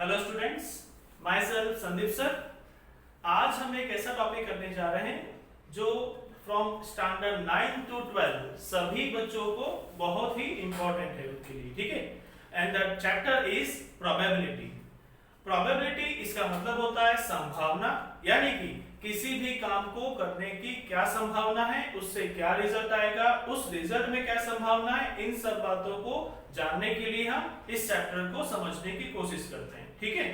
Hello students, my self Sandeep sir. आज हम एक ऐसा टॉपिक करने जा रहे हैं जो फ्रॉम स्टैंडर्ड 9 to 12 सभी बच्चों को बहुत ही इंपॉर्टेंट है उनके लिए, ठीक है। And the chapter is probability. Probability इसका मतलब होता है संभावना, यानी कि किसी भी काम को करने की क्या संभावना है, उससे क्या रिजल्ट आएगा, उस रिजल्ट में क्या संभावना है, इन सब बातों को जानने के लिए हम इस चैप्टर को समझने की कोशिश करते हैं, ठीक है।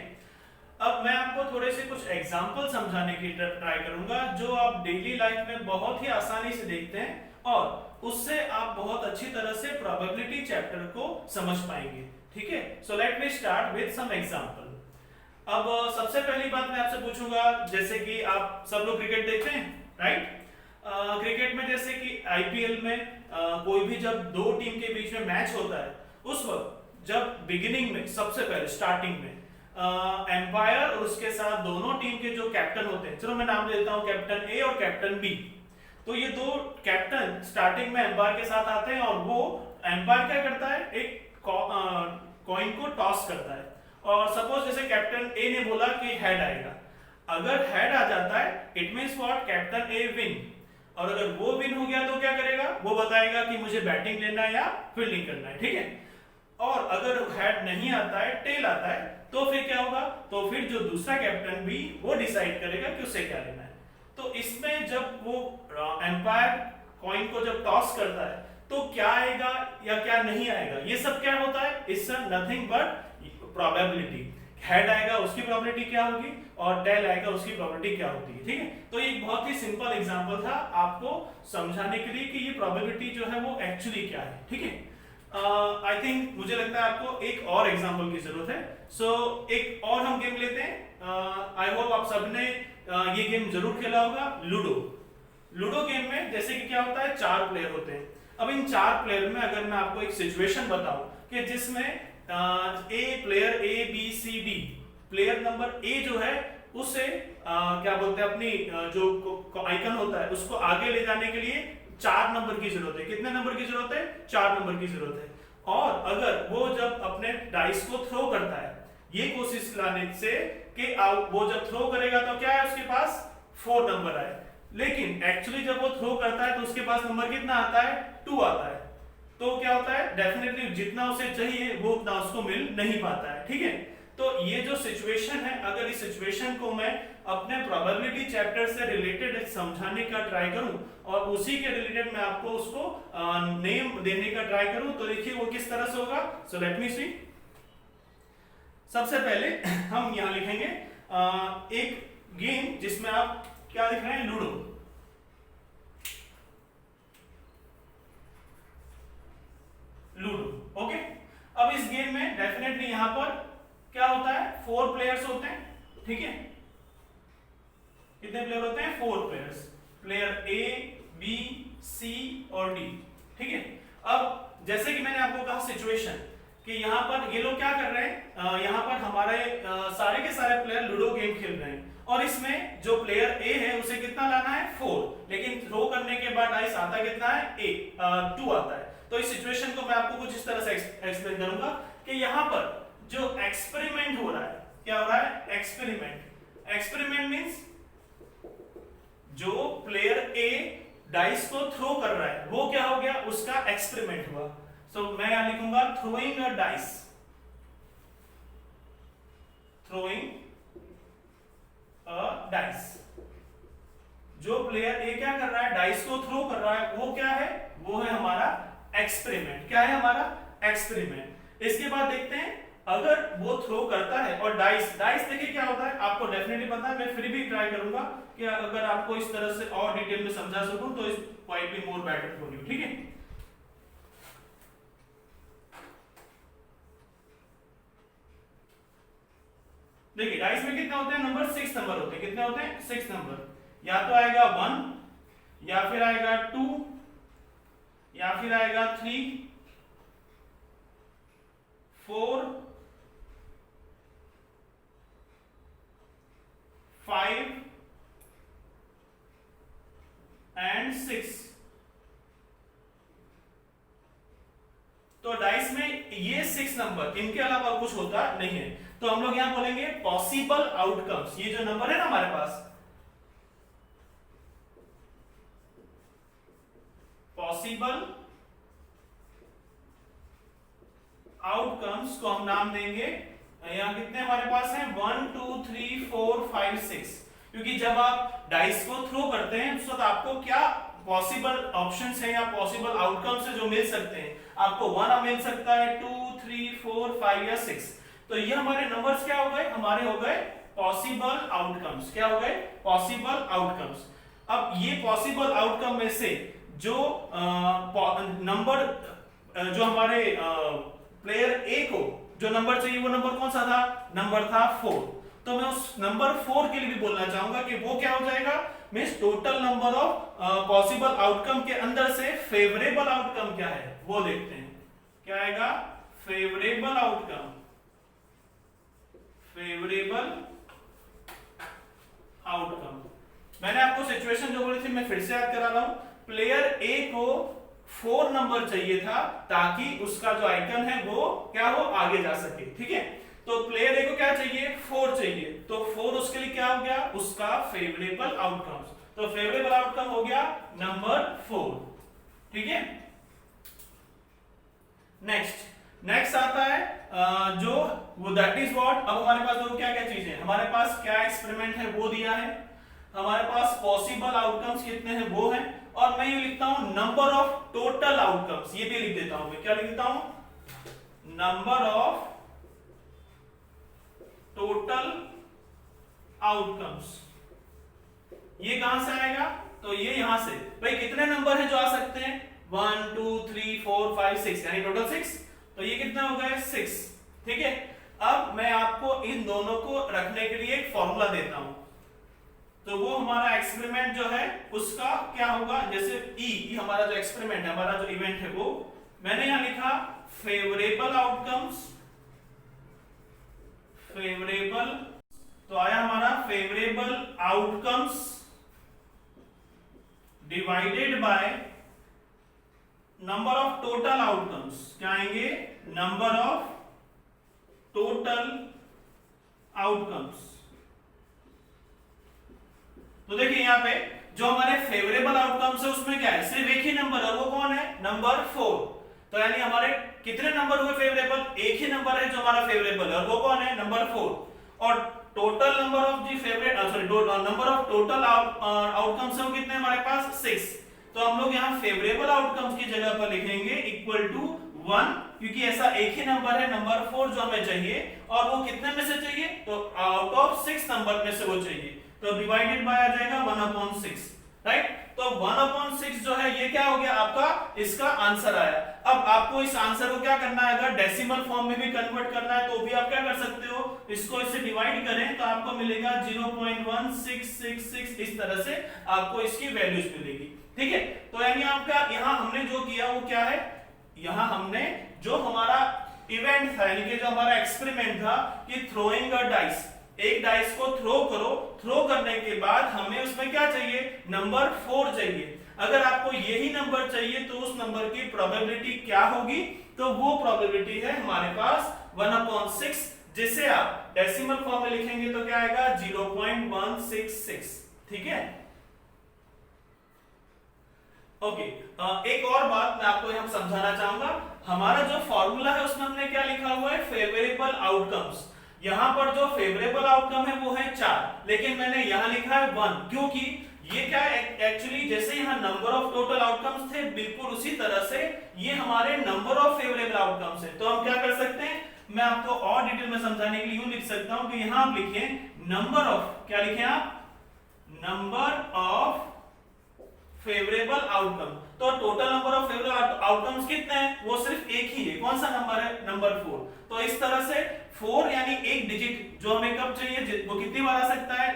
अब मैं आपको थोड़े से कुछ एग्जांपल समझाने की ट्राई करूंगा जो आप डेली लाइफ में बहुत ही आसानी से देखते हैं और उससे आप बहुत अच्छी तरह से प्रोबेबिलिटी चैप्टर को समझ पाएंगे, ठीक है। So let me start with some example. अब सबसे पहली बात मैं आपसे पूछूंगा, जैसे कि आप सब लोग क्रिकेट देखते हैं, राइट। क्रिकेट में जैसे कि आईपीएल में कोई भी जब दो टीम के बीच में मैच होता है, उस वक्त जब बिगिनिंग में सबसे पहले स्टार्टिंग में एम्पायर और उसके साथ दोनों टीम के जो कैप्टन होते हैं, चलो मैं नाम देता हूं कैप्टन ए और कैप्टन बी। तो ये दो कैप्टन स्टार्टिंग में एम्पायर के साथ आते हैं और वो एम्पायर क्या करता है, एक कॉइन को टॉस करता है और सपोज जैसे कैप्टन ए ने बोला कि हेड आएगा। अगर हेड आ जाता है it means what, captain a win. और अगर वो विन हो गया तो क्या करेगा, वो बताएगा कि मुझे बैटिंग लेना है या फील्डिंग करना है, ठीक है। और अगर हेड नहीं आता है, टेल आता है, तो फिर क्या होगा, तो फिर जो दूसरा कैप्टन भी वो डिसाइड करेगा कि उसे क्या लेना है। तो इसमें जब वो एम्पायर कॉइन को जब टॉस करता है तो क्या आएगा या क्या नहीं आएगा, ये सब क्या होता है, it's nothing but probability. Head आएगा उसकी प्रोबेबिलिटी क्या होगी और टेल आएगा उसकी प्रोबेबिलिटी क्या होती है, ठीक है। तो ये एक बहुत ही सिंपल एग्जांपल था आपको समझाने के लिए कि ये प्रोबेबिलिटी जो है वो एक्चुअली क्या है, ठीक है। आई थिंक मुझे लगता है आपको एक और एग्जांपल की जरूरत है। सो एक और हम गेम लेते हैं। आई होप आप सबने ये गेम जरूर खेला होगा, लूडो। लूडो गेम में जैसे कि क्या होता है, 4 प्लेयर होते हैं। अब इन 4 प्लेयर में अगर मैं आपको एक सिचुएशन बताऊं कि जिसमें player A B C D, player number A जो है उसे क्या बोलते हैं, अपनी जो आइकन होता है उसको आगे ले जाने के लिए 4 नंबर की जरूरत है। कितने नंबर की जरूरत है, 4 नंबर की जरूरत है। और अगर वो जब अपने डाइस को थ्रो करता है, ये कोशिश लाने से कि वो जब थ्रो करेगा तो क्या है उसके पास 4 नंबर आए, लेकिन एक्चुअली जब वो थ्रो करता है तो उसके पास नंबर कितना आता है, 2 आता है। तो क्या होता है, डेफिनेटली जितना उसे चाहिए वो उतना उसको मिल नहीं पाता है, ठीक है। तो ये जो सिचुएशन है, अगर इस सिचुएशन को मैं अपने प्रोबेबिलिटी चैप्टर से रिलेटेड समझाने का ट्राई करूं और उसी के रिलेटेड मैं आपको उसको नेम देने का ट्राई करूं, तो देखिए वो किस तरह से होगा। सो लेट मी सी। सबसे पहले हम यहां लिखेंगे एक गेम जिसमें आप क्या लिख रहे हैं, लूडो। Ludo, okay. अब इस गेम में डेफिनेटली यहां पर क्या होता है, 4 प्लेयर्स होते हैं, ठीक है। कितने प्लेयर होते हैं, 4 players, player A B C और डी, ठीक है। अब जैसे कि मैंने आपको कहा सिचुएशन कि यहाँ पर ये लोग क्या कर रहे हैं, यहाँ पर हमारे सारे के सारे प्लेयर लूडो गेम खेल रहे हैं और इसमें जो प्लेयर ए है उसे कितना लाना है, 4, लेकिन थ्रो करने के बाद डाइस आता कितना है, 2 आता है। तो इस सिचुएशन को मैं आपको कुछ इस तरह से एक्सप्लेन करूंगा कि यहाँ पर जो एक्सपेरिमेंट हो रहा है, क्या हो रहा है, एक्सपेरिमेंट। एक्सपेरिमेंट मींस जो प्लेयर ए डाइस को थ्रो कर रहा है वो क्या हो गया, उसका एक्सपेरिमेंट हुआ। सो मैं यहां लिखूंगा throwing a dice, throwing a dice. जो प्लेयर ए क्या कर रहा है, डाइस को थ्रो कर रहा है, वो क्या है, वो है हमारा एक्सपेरिमेंट। क्या है हमारा एक्सपेरिमेंट। इसके बाद देखते हैं अगर वो थ्रो करता है और डाइस देखिए क्या होता है, आपको डेफिनेटली पता है, मैं फिर भी ट्राई करूंगा कि अगर आपको इस तरह से और डिटेल में समझा सकूं तो इस point be more better for you, ठीक है। देखिए डाइस में कितने होते हैं, नंबर 6 नंबर होते हैं। कितने होते हैं, 6 नंबर। या तो आएगा 1 या फिर आएगा 2 या फिर आएगा 3 4 5 एंड 6। तो डाइस में ये 6 नंबर, इनके अलावा कुछ होता नहीं है। तो हम लोग यहां बोलेंगे पॉसिबल आउटकम्स। ये जो नंबर है ना हमारे पास, पॉसिबल आउटकम्स को हम नाम देंगे, यहाँ कितने हमारे पास हैं 1 2 3 4 5 6, क्योंकि जब आप डाइस को थ्रो करते हैं उस वक्त आपको क्या पॉसिबल ऑप्शंस है या पॉसिबल आउटकम्स है जो मिल सकते हैं। आपको 1 मिल सकता है, 2 3 4 5 या 6। तो ये हमारे नंबर्स क्या हो गए, हमारे हो गए पॉसिबल आउटकम्स। क्या हो गए, पॉसिबल आउटकम्स। अब ये पॉसिबल आउटकम में से जो नंबर जो हमारे प्लेयर ए को जो नंबर चाहिए वो नंबर कौन सा था, नंबर था 4। तो मैं उस नंबर 4 के लिए भी बोलना चाहूंगा कि वो क्या हो जाएगा, means total number of possible outcome के अंदर से फेवरेबल आउटकम क्या है वो देखते हैं। क्या आएगा, फेवरेबल आउटकम, फेवरेबल आउटकम। मैंने आपको सिचुएशन जो बोली थी मैं फिर से याद करा रहा हूं। प्लेयर ए को 4 नंबर चाहिए था ताकि उसका जो आइकन है वो क्या हो, आगे जा सके। ठीक है, तो प्लेयर ए को क्या चाहिए, 4 चाहिए, तो 4 उसके लिए क्या हो गया, उसका फेवरेबल आउटकम्स। तो फेवरेबल आउटकम हो गया नंबर 4। ठीक है, नेक्स्ट आता है जो वो दैट इज व्हाट। अब हमारे पास दो क्या क्या चीजें, हमारे पास क्या एक्सपेरिमेंट है वो दिया है, हमारे पास पॉसिबल आउटकम्स कितने हैं वो है, और मैं ये लिखता हूं नंबर ऑफ टोटल आउटकम्स। ये भी लिख देता हूं मैं, क्या लिख देता हूं, नंबर ऑफ टोटल आउटकम्स। ये कहां से आएगा, तो ये यहां से। भाई कितने नंबर हैं जो आ सकते हैं, 1 2 3 4 5 6, यानी टोटल 6। तो ये कितने हो गए, 6। ठीक है, अब मैं आपको इन दोनों को रखने के लिए एक फॉर्मूला देता हूं। तो वो हमारा एक्सपेरिमेंट जो है उसका क्या होगा, जैसे ई हमारा जो एक्सपेरिमेंट है, हमारा जो इवेंट है वो मैंने यहां लिखा फेवरेबल आउटकम्स, फेवरेबल। तो आया हमारा favourable outcomes divided by number of total outcomes. क्या आएंगे, नंबर ऑफ टोटल आउटकम्स। तो देखिए यहाँ पे जो हमारे फेवरेबल आउटकम्स है उसमें क्या है, सिर्फ एक ही नंबर है, वो कौन है, नंबर 4। तो यानी हमारे कितने नंबर हुए फेवरेबल, एक ही नंबर है जो हमारा फेवरेबल है, और वो कौन है, नंबर 4। और total number of the favourite number of total outcomes है वो कितने हमारे पास, 6। तो हम लोग यहाँ फेवरेबल आउटकम्स की जगह पर लिखेंगे इक्वल टू 1, क्योंकि ऐसा एक ही नंबर है नंबर 4 जो हमें चाहिए, और वो कितने में से चाहिए, तो आउट ऑफ 6 नंबर में से वो चाहिए। तो डिवाइडेड बाय आ जाएगा 1/6, राइट। तो 1/6 जो है ये क्या हो गया आपका, इसका आंसर आया। अब आपको इस आंसर को क्या करना है, अगर डेसिमल फॉर्म में भी कन्वर्ट करना है तो भी आप क्या कर सकते हो, इसको इससे डिवाइड करें तो आपको मिलेगा 0.1666। इस तरह से आपको इसकी वैल्यूज मिलेगी। ठीक है, तो यानी आपका यहाँ हमने जो किया वो क्या है, यहाँ हमने जो हमारा इवेंट था, यानी कि जो हमारा एक्सपेरिमेंट था कि थ्रोइंग अ डाइस, एक डाइस को थ्रो करो, थ्रो करने के बाद हमें उसमें क्या चाहिए, नंबर 4 चाहिए। अगर आपको यही नंबर चाहिए तो उस नंबर की प्रोबेबिलिटी क्या होगी, तो वो प्रोबेबिलिटी है हमारे पास 1/6, जिसे आप डेसिमल फॉर्म में लिखेंगे तो क्या आएगा 0.166। ठीक है, ओके। एक और बात मैं आपको यहाँ समझाना चाहूंगा, हमारा जो फॉर्मूला है उसमें हमने क्या लिखा हुआ है, फेवरेबल आउटकम्स। यहां पर जो फेवरेबल आउटकम है वो है 4, लेकिन मैंने यहां लिखा है 1, क्योंकि ये क्या है एक्चुअली, जैसे यहां नंबर ऑफ टोटल आउटकम्स थे बिल्कुल उसी तरह से ये हमारे नंबर ऑफ फेवरेबल आउटकम्स है। तो हम क्या कर सकते हैं, मैं आपको और डिटेल में समझाने के लिए यूं लिख सकता हूं कि यहां आप लिखिए नंबर ऑफ, क्या लिखें आप, नंबर ऑफ फेवरेबल आउटकम। तो total number of favourable outcomes कितने हैं, वो सिर्फ एक ही है, कौन सा नंबर है, नंबर 4। तो इस तरह से 4 यानी एक डिजिट जो हमें कब चाहिए, वो कितनी बार आ सकता है,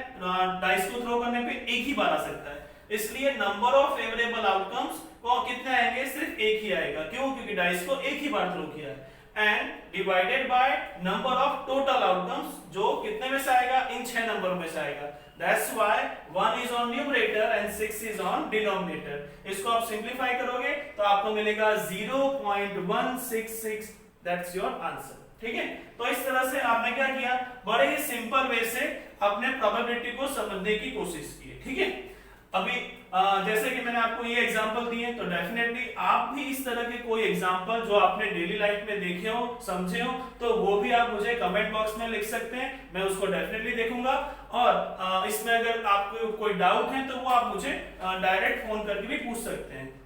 डाइस को थ्रो करने पे एक ही बार आ सकता है। इसलिए नंबर ऑफ फेवरेबल आउटकम्स को कितने आएंगे, सिर्फ एक ही आएगा। क्यों, क्योंकि डाइस को एक ही बार थ्रो किया है। And divided by number of total outcomes, जो कितने में से आएगा, इन 6 नंबरों में से आएगा। That's why 1 is on numerator and 6 is on denominator. इसको आप सिंप्लीफाई करोगे तो आपको मिलेगा 0.166. That's your answer. ठीक है। तो इस तरह से आपने क्या किया, बड़े ही सिंपल वे से अपने प्रोबेबिलिटी को समझने की कोशिश की है, ठीक है। अभी जैसे कि मैंने आपको ये एग्जांपल दिए, तो डेफिनेटली आप भी इस तरह के कोई एग्जांपल जो आपने डेली लाइफ में देखे हो, समझे हो, तो वो भी आप मुझे कमेंट बॉक्स में लिख सकते हैं, मैं उसको डेफिनेटली देखूंगा। और इसमें अगर आपको कोई डाउट है तो वो आप मुझे डायरेक्ट फोन करके भी पूछ सकते हैं।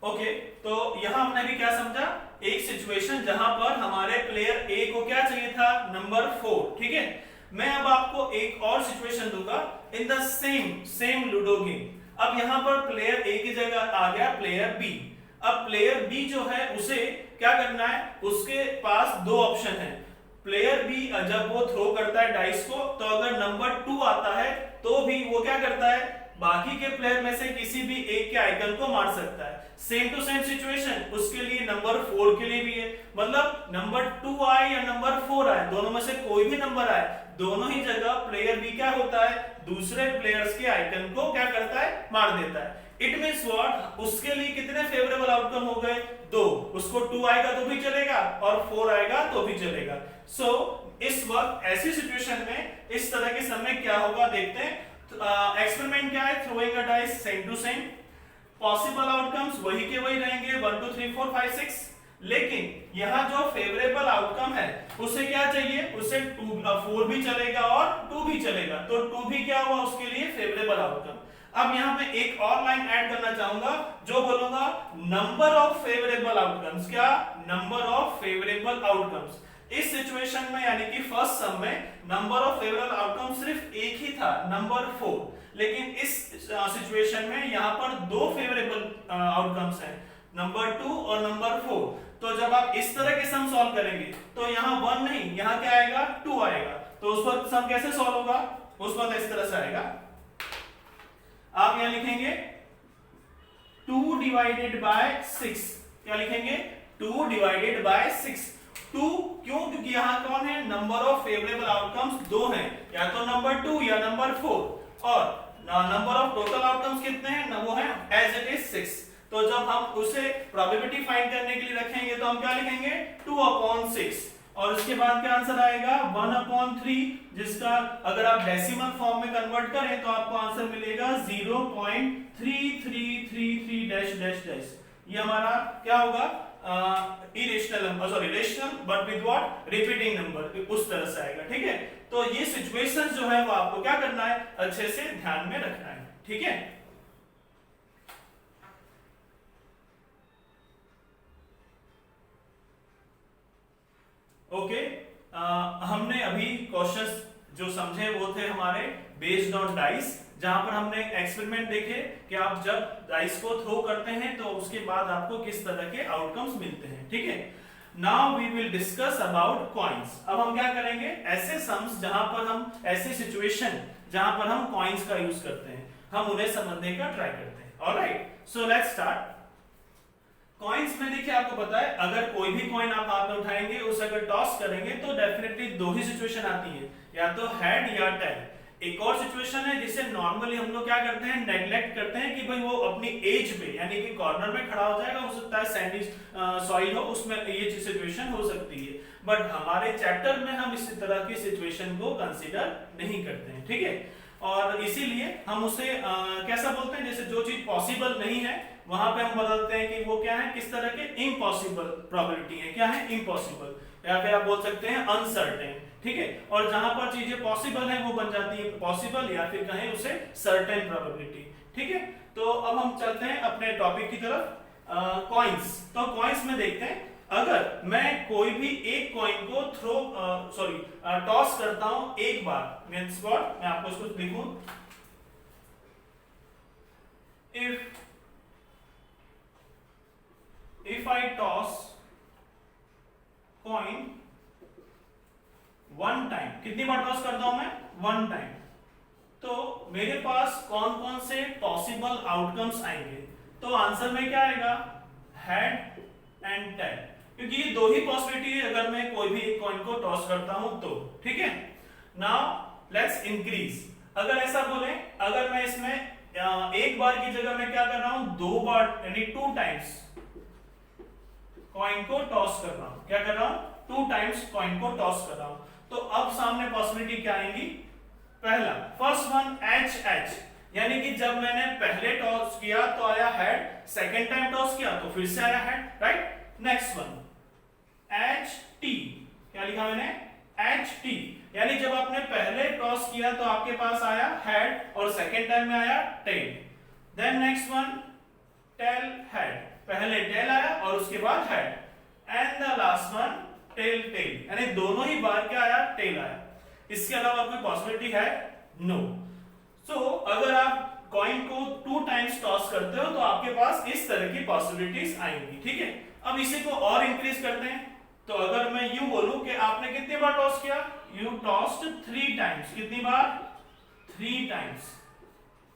ओके, तो यहां हमने भी क्या समझा, एक सिचुएशन जहां पर हमारे प्लेयर ए को क्या चाहिए था, नंबर 4, ठीक है। मैं अब आपको एक और सिचुएशन दूंगा in the same ludo game. अब यहां पर प्लेयर ए की जगह आ गया प्लेयर बी। अब प्लेयर बी जो है उसे क्या करना है, उसके पास दो ऑप्शन है। प्लेयर बी जब वो थ्रो करता है डाइस को, तो अगर नंबर 2 आता है तो भी वो क्या करता है, बाकी के प्लेयर में से किसी भी एक के आइकन को मार सकता है। सेम टू सेम सिचुएशन उसके लिए नंबर 4 के लिए भी है, मतलब नंबर 2 आए या नंबर 4 आए, दोनों में से कोई भी नंबर आए, दोनों ही जगह प्लेयर बी क्या होता है, दूसरे प्लेयर्स के आइकन को क्या करता है, मार देता है। इट मींस व्हाट, उसके लिए कितने फेवरेबल आउटकम हो गए, 2। उसको 2 आएगा तो भी चलेगा और 4 आएगा तो भी चलेगा। सो इस वक्त ऐसी सिचुएशन में इस तरह के समय क्या होगा देखते हैं। एक्सपेरिमेंट क्या है, throwing a dice same to same, possible outcomes वही के वही रहेंगे 1 2 3 4 5 6, लेकिन यहाँ जो फेवरेबल आउटकम है उसे क्या चाहिए, उसे 4 भी चलेगा और 2 भी चलेगा, तो 2 भी क्या हुआ उसके लिए फेवरेबल आउटकम। अब यहाँ पे एक और लाइन ऐड करना चाहूंगा, जो बोलूंगा नंबर ऑफ फेवरेबल आउटकम्स, क्या, नंबर ऑफ फेवरेबल आउटकम्स। इस सिचुएशन में यानी कि फर्स्ट सम में नंबर ऑफ फेवरेबल आउटकम सिर्फ एक ही था, नंबर 4, लेकिन इस सिचुएशन में यहाँ पर 2 फेवरेबल आउटकम्स हैं, नंबर 2 और नंबर 4। तो जब आप इस तरह के सम सॉल्व करेंगे तो यहाँ 1 नहीं, यहाँ क्या आएगा, 2 आएगा। तो उस वक्त सम कैसे सॉल्व होगा, उस वक्त इस तरह से आएगा, आप यहाँ लिखेंगे 2 डिवाइडेड बाय 6, क्या लिखेंगे, 2 डिवाइडेड बाय 6। 2 क्यों, क्योंकि यहाँ कौन है, नंबर ऑफ फेवरेबल आउटकम्स 2 हैं, या तो नंबर 2 या नंबर 4, और नंबर ऑफ टोटल आउटकम्स कितने हैं, वो है एज इट इज 6। तो जब हम उसे प्रोबेबिलिटी फाइंड करने के लिए रखेंगे तो हम क्या लिखेंगे, 2/6, और उसके बाद क्या आंसर आएगा 1/3, जिसका अगर आप डेसिमल फॉर्म में कन्वर्ट करें तो आपको आंसर मिलेगा 0.3333 डैश डैश डैश। ये हमारा क्या होगा, irrational number, sorry rational but with what, repeating number, उस तरह से आएगा, ठीक है। तो ये सिचुएशंस जो है वो आपको क्या करना है, अच्छे से ध्यान में रखना है, ठीक है। ओके, हमने अभी क्वेश्चंस जो समझे वो थे हमारे बेस्ड ऑन डाइस, जहां पर हमने एक्सपेरिमेंट देखे कि आप जब डाइस को थ्रो करते हैं तो उसके बाद आपको किस तरह के आउटकम्स मिलते हैं, ठीक है। Now we will discuss about coins. अब हम क्या करेंगे, ऐसे सम्स जहां पर हम, ऐसे सिचुएशन जहां पर हम कॉइन्स का यूज करते हैं, हम उन्हें समझने का ट्राई करते हैं। Alright, so let's start. Coins में देखिए आपको पता है, अगर कोई भी कॉइन आप हाथ में उठाएंगे, उसे अगर टॉस करेंगे तो डेफिनेटली 2 ही सिचुएशन आती है, या तो हेड या टेल। एक और सिचुएशन है जिसे नॉर्मली हम लोग क्या करते हैं, नेग्लेक्ट करते हैं कि भाई वो अपनी एज पे यानी कि कॉर्नर में खड़ा हो जाएगा, हो सकता है सैंडी सॉइल हो, उसमें ये सिचुएशन हो सकती है। बट हमारे चैप्टर में हम इस तरह की सिचुएशन को कंसीडर नहीं करते हैं, ठीक है। और इसीलिए हम उसे कैसा बोलते हैं, जैसे जो चीज पॉसिबल नहीं है वहां पे हम बदलते हैं कि वो क्या है, किस तरह के, इम्पॉसिबल प्रोबेबिलिटी है, क्या है, इम्पॉसिबल, या फिर आप बोल सकते हैं अनसर्टेन, ठीक है। और जहां पर चीजें पॉसिबल है वो बन जाती है पॉसिबल, या फिर कहें उसे सर्टेन प्रोबेबिलिटी, ठीक है। तो अब हम चलते हैं अपने टॉपिक की तरफ, कॉइन्स। तो कॉइन्स में देखते हैं, अगर मैं कोई भी एक कॉइन को टॉस करता हूं एक बार, मींस व्हाट, मैं आपको इसको लिखूं, if I toss coin one time, कितनी बार टॉस करता हूं मैं, 1 टाइम, तो मेरे पास कौन कौन से पॉसिबल आउटकम्स आएंगे, तो आंसर में क्या आएगा, हेड एंड टेल, क्योंकि ये 2 ही पॉसिबिलिटी है अगर मैं कोई भी एक कॉइन को टॉस करता हूं तो, ठीक है। नाउ लेट्स इंक्रीज, अगर ऐसा बोले, अगर मैं इसमें एक बार की जगह मैं क्या कर रहा हूं, 2 बार यानी 2 टाइम्स कॉइन को टॉस कर रहा हूं। क्या कर रहा हूं? 2 टाइम्स कॉइन को टॉस कर रहा हूं। तो अब सामने पॉसिबिलिटी क्या आएंगी? पहला, फर्स्ट वन एच एच, यानी कि जब मैंने पहले टॉस किया तो आया हेड, सेकंड टाइम टॉस किया तो फिर से आया head, right. Next one H T, क्या लिखा मैंने? एच टी, यानी जब आपने पहले टॉस किया तो आपके पास आया हेड और सेकंड टाइम में आया tail. Then next one tail head, पहले टेल आया और उसके बाद head, and the last one tail tail, यानी दोनों ही बार क्या आया? टेल आया। इसके अलावा कोई पॉसिबिलिटी है? नो। सो अगर आप कॉइन को 2 टाइम्स टॉस करते हो तो आपके पास इस तरह की पॉसिबिलिटीज आएंगी, ठीक है। अब इसी को और इंक्रीज करते हैं। तो अगर मैं यूं बोलूं कि आपने कितनी बार टॉस किया? You tossed 3 times. कितनी बार? 3 टाइम्स।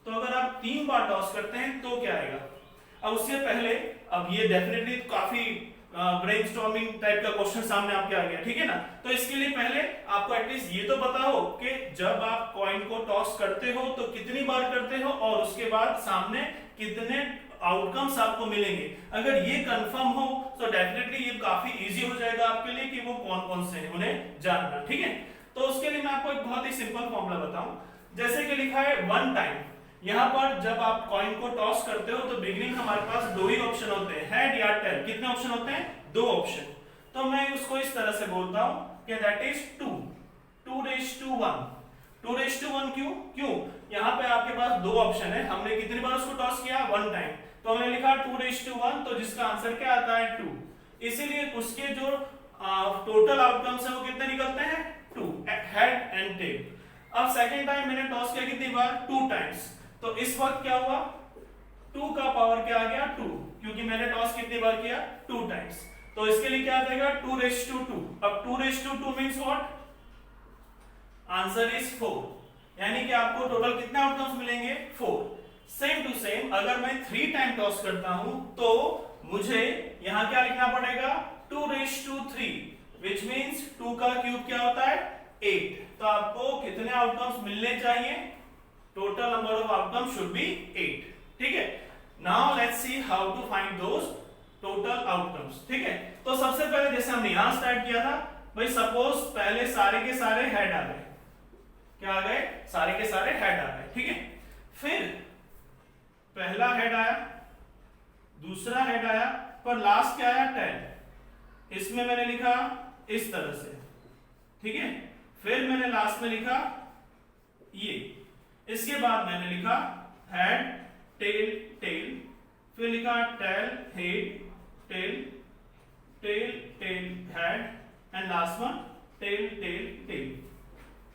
तो अगर आप 3 बार टॉस करते हैं तो क्या आएगा? अब उससे पहले, अब ये डेफिनेटली काफी ब्रेनस्टॉर्मिंग टाइप का क्वेश्चन सामने आपके आ गया, ठीक है ना। तो इसके लिए पहले आपको एटलीस्ट ये तो पता हो कि जब आप कॉइन को टॉस करते हो तो कितनी बार करते हो और उसके बाद सामने कितने आउटकम्स आपको मिलेंगे। अगर ये कंफर्म हो तो डेफिनेटली ये काफी इजी हो जाएगा आपके लिए कि वो कौन कौन से हैं उन्हें जानना, ठीक है। तो उसके लिए मैं आपको एक बहुत ही सिंपल फॉर्मूला बताऊं। जैसे कि लिखा है 1 टाइम, यहां पर जब आप कॉइन को टॉस करते हो तो बिगिनिंग हमारे पास 2 ही ऑप्शन होते हैं, हेड या टेल। कितने ऑप्शन होते हैं? 2 ऑप्शन। तो मैं उसको इस तरह से बोलता हूं कि दैट इज 2 1। 2:1 क्यों? यहाँ पे आपके पास 2 ऑप्शन है, हमने कितनी बार उसको टॉस किया? 1 टाइम, तो हमने लिखा 2:1, तो जिसका आंसर क्या आता है? 2। इसीलिए उसके जो टोटल आउटकम्स है वो कितने निकलते हैं? 2, हेड एंड टेल। अब सेकंड टाइम मैंने टॉस किया कितनी बार? 2 टाइम्स। तो इस वक्त क्या हुआ? 2 का पावर क्या आ गया? 2, क्योंकि मैंने टॉस कितनी बार किया? 2 टाइम्स। तो इसके लिए क्या आ जाएगा? 2:2। अब 2:2 मींस व्हाट? आंसर इज 4, यानी कि आपको टोटल कितने आउटकम्स मिलेंगे? 4। सेम टू सेम अगर मैं 3 टाइम टॉस करता हूं तो मुझे यहां क्या लिखना पड़ेगा? 2:3, विच मींस 2 का क्यूब क्या होता है? 8। तो आपको कितने आउटकम्स मिलने चाहिए? Total number of outcomes should be 8, ठीक है। Now let's see how to find those total outcomes, ठीक है। तो सबसे पहले जैसे हमने यहां स्टार्ट किया था, भाई सपोज पहले सारे के सारे हेड आ गए। क्या आ गए? सारे के सारे हेड आ गए, ठीक है। फिर पहला हेड आया, दूसरा हेड आया, पर लास्ट क्या आया? टेल। इसमें मैंने लिखा इस तरह से, ठीक है। फिर मैंने लास्ट में लिखा ये, इसके बाद मैंने लिखा हेड टेल टेल, फिर लिखा tail head tail tail tail head and last one tail tail tail.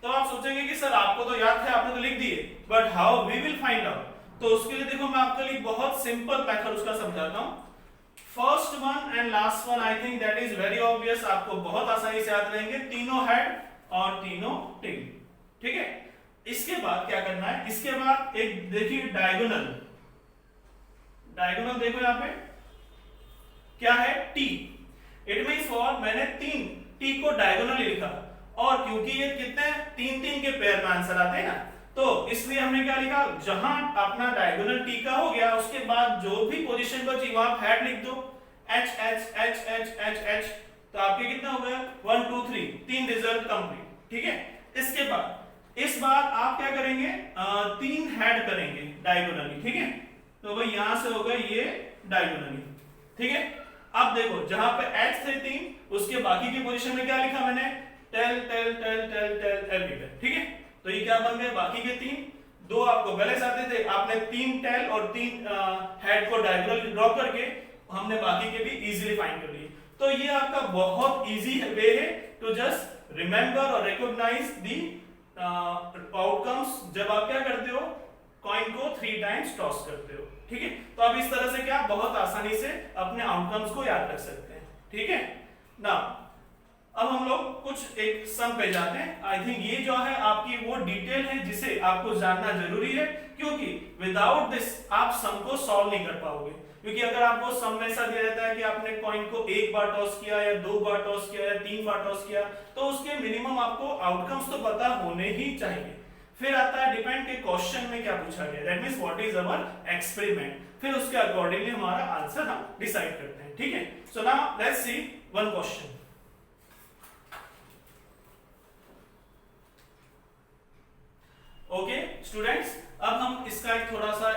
तो आप सोचेंगे कि सर आपको तो याद है, आपने तो लिख दिए, but how we will find out. तो उसके लिए देखो मैं आपके लिए बहुत सिंपल मेथड उसका समझाता हूं। First one and last one, I think that is very obvious, आपको बहुत आसानी से याद रहेंगे। तीनों हेड और तीनों टेल, ठीक है। इसके बाद क्या करना है? इसके बाद एक देखिए डायगोनल देखो यहां पे क्या है? टी। It means what? मैंने 3 टी को डायगोनली लिखा, और क्योंकि ये कितने 3-3 के पेयर में आंसर आते हैं ना, तो इसलिए हमने क्या लिखा? जहां अपना डायगोनल टी का हो गया उसके बाद जो भी पोजीशन बची वहां आप हेड लिख दो, H H H H H H. तो आपके कितना हो गया? 1 2 3, 3 रिजल्ट कंप्लीट, ठीक है। इसके बाद इस बार आप क्या करेंगे? 3 हेड करेंगे डायगोनली, ठीक है। तो भाई यहां से होगा ये डायगोनली, ठीक है। अब देखो जहां पे एच थे 3, उसके बाकी की पोजीशन में क्या लिखा मैंने? Tail tail tail tail tail everywhere, ठीक है। तो ये क्या बन गए? बाकी के 3, 2 आपको गलत आते थे, आपने 3 टेल और 3 हेड को डायगोनली ड्रॉ करके हमने बाकी के भी इजीली फाइंड कर लिए। तो ये आपका बहुत इजी वे है टू जस्ट रिमेंबर और रिकॉग्नाइज दी आउटकम्स जब आप क्या करते हो? कॉइन को 3 टाइम्स टॉस करते हो, ठीक है। तो आप इस तरह से क्या बहुत आसानी से अपने आउटकम्स को याद रख सकते हैं, ठीक है ना। अब हम लोग कुछ एक सम पे जाते हैं। आई थिंक ये जो है आपकी वो डिटेल है जिसे आपको जानना जरूरी है, क्योंकि विदाउट दिस आप सम को सॉल्व नहीं कर पाओगे। क्योंकि अगर आपको सम में ऐसा दिया जाता है कि आपने कॉइन को 1 बार टॉस किया या 2 बार टॉस किया या 3 बार टॉस किया, तो उसके मिनिमम आपको आउटकम्स तो पता होने ही चाहिए। फिर आता है डिपेंड के क्वेश्चन में क्या पूछा गया, that means what is our experiment. फिर उसके अकॉर्डिंगली हमारा आंसर हम डिसाइड करते हैं, ठीक है। So now let's C one question. Okay students, अब हम इसका एक थोड़ा सा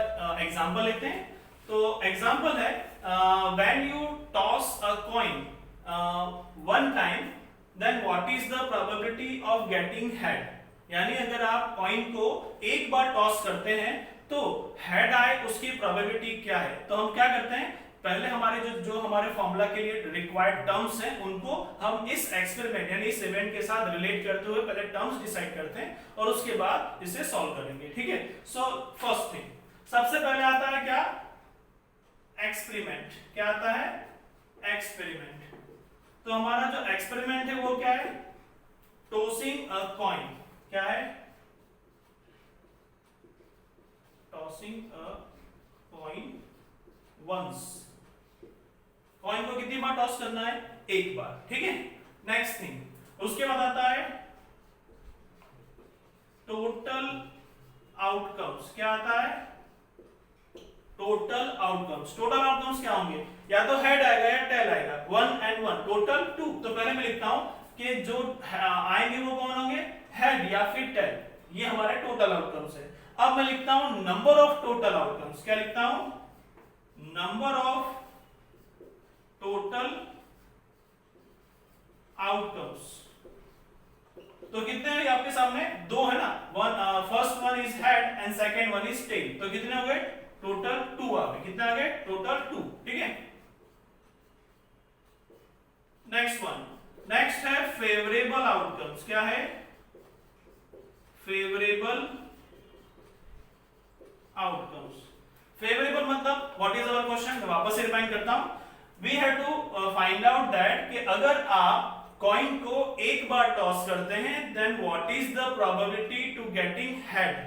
एग्जांपल लेते हैं। तो एग्जांपल है when you toss a coin one time then what is the probability of getting head. यानी अगर आप कॉइन को एक बार टॉस करते हैं तो हेड आए, उसकी प्रोबेबिलिटी क्या है। तो हम क्या करते हैं, पहले हमारे जो हमारे फॉर्मूला के लिए रिक्वायर्ड टर्म्स हैं उनको हम इस एक्सपेरिमेंट यानी इस इवेंट के साथ रिलेट करते हुए पहले टर्म्स डिसाइड करते हैं और उसके बाद इसे सॉल्व करेंगे, ठीक है। सो फर्स्ट थिंग, सबसे पहले आता है क्या, एक्सपेरिमेंट। क्या आता है, एक्सपेरिमेंट। तो हमारा जो एक्सपेरिमेंट है वो क्या है, टॉसिंग अ कॉइन। क्या है, tossing a coin once. Coin को कितनी बार टॉस करना है, एक बार, ठीक है। नेक्स्ट थिंग, उसके बाद आता है टोटल आउटकम्स। क्या आता है, टोटल आउटकम्स। टोटल आउटकम्स क्या होंगे, या तो हेड आएगा या टेल आएगा, 1 and 1 टोटल 2। तो पहले मैं लिखता हूं कि जो आएंगे वो कौन होंगे, हेड या फिर टेल। ये हमारे टोटल आउटकम्स है। अब मैं लिखता हूं नंबर ऑफ टोटल आउटकम्स। क्या लिखता हूं, नंबर ऑफ टोटल आउटकम्स। तो कितने हैं आपके सामने, दो है ना, first one is head and second one is tail. तो कितने हो गए, टोटल 2 आ गए। कितने आ गए, टोटल 2, ठीक है। नेक्स्ट वन, नेक्स्ट है फेवरेबल आउटकम्स। क्या है, फेवरेबल आउटकम्स। फेवरेबल मतलब व्हाट इज अवर क्वेश्चन, मैं वापस से रिमाइंड करता हूं। We have to find out that कि अगर आप कॉइन को एक बार टॉस करते हैं then what is the probability to getting head.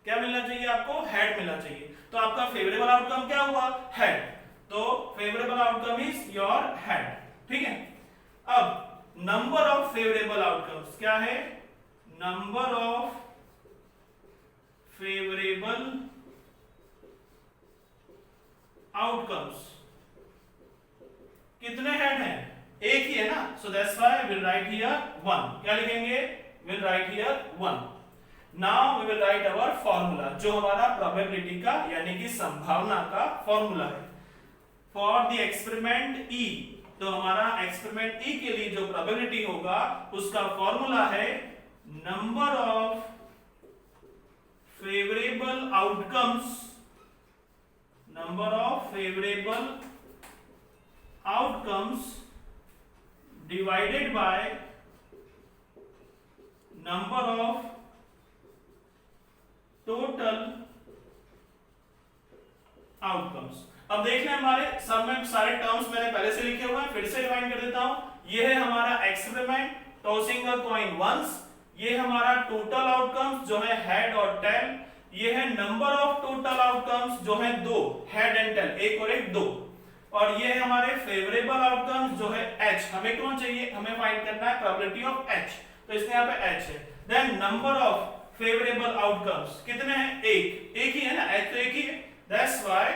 क्या मिलना चाहिए आपको, हेड मिलना चाहिए। तो आपका फेवरेबल आउटकम क्या हुआ, हेड। तो favourable outcome is your head, ठीक है। अब नंबर ऑफ फेवरेबल आउटकम्स क्या है, नंबर ऑफ फेवरेबल आउटकम्स। कितने हेड हैं, एक ही है ना, so that's why will write here 1। क्या लिखेंगे, will write here 1। Now we will write our formula, जो हमारा प्रोबेबिलिटी का यानी कि संभावना का फॉर्मूला है फॉर द एक्सपेरिमेंट ई। तो हमारा एक्सपेरिमेंट ई के लिए जो प्रोबेबिलिटी होगा उसका फॉर्मूला है number of favourable outcomes, number of favourable outcomes divided by number of total outcomes. अब देख लें हमारे सब में सारे टर्म्स मैंने पहले से लिखे हुए हैं, फिर से रिवाइंड कर देता हूं। ये है हमारा experiment tossing a coin once, ये हमारा टोटल आउटकम्स जो है हेड और टेल, ये है नंबर ऑफ टोटल आउटकम्स जो है 2, हेड एंड टेल, एक और एक 2, और ये है हमारे फेवरेबल आउटकम्स जो है h। हमें कौन चाहिए, हमें फाइंड करना है प्रोबेबिलिटी ऑफ h, तो इसमें यहाँ पे h है। Then number of favourable outcomes कितने हैं, एक ही है ना, h तो एक ही है। That's why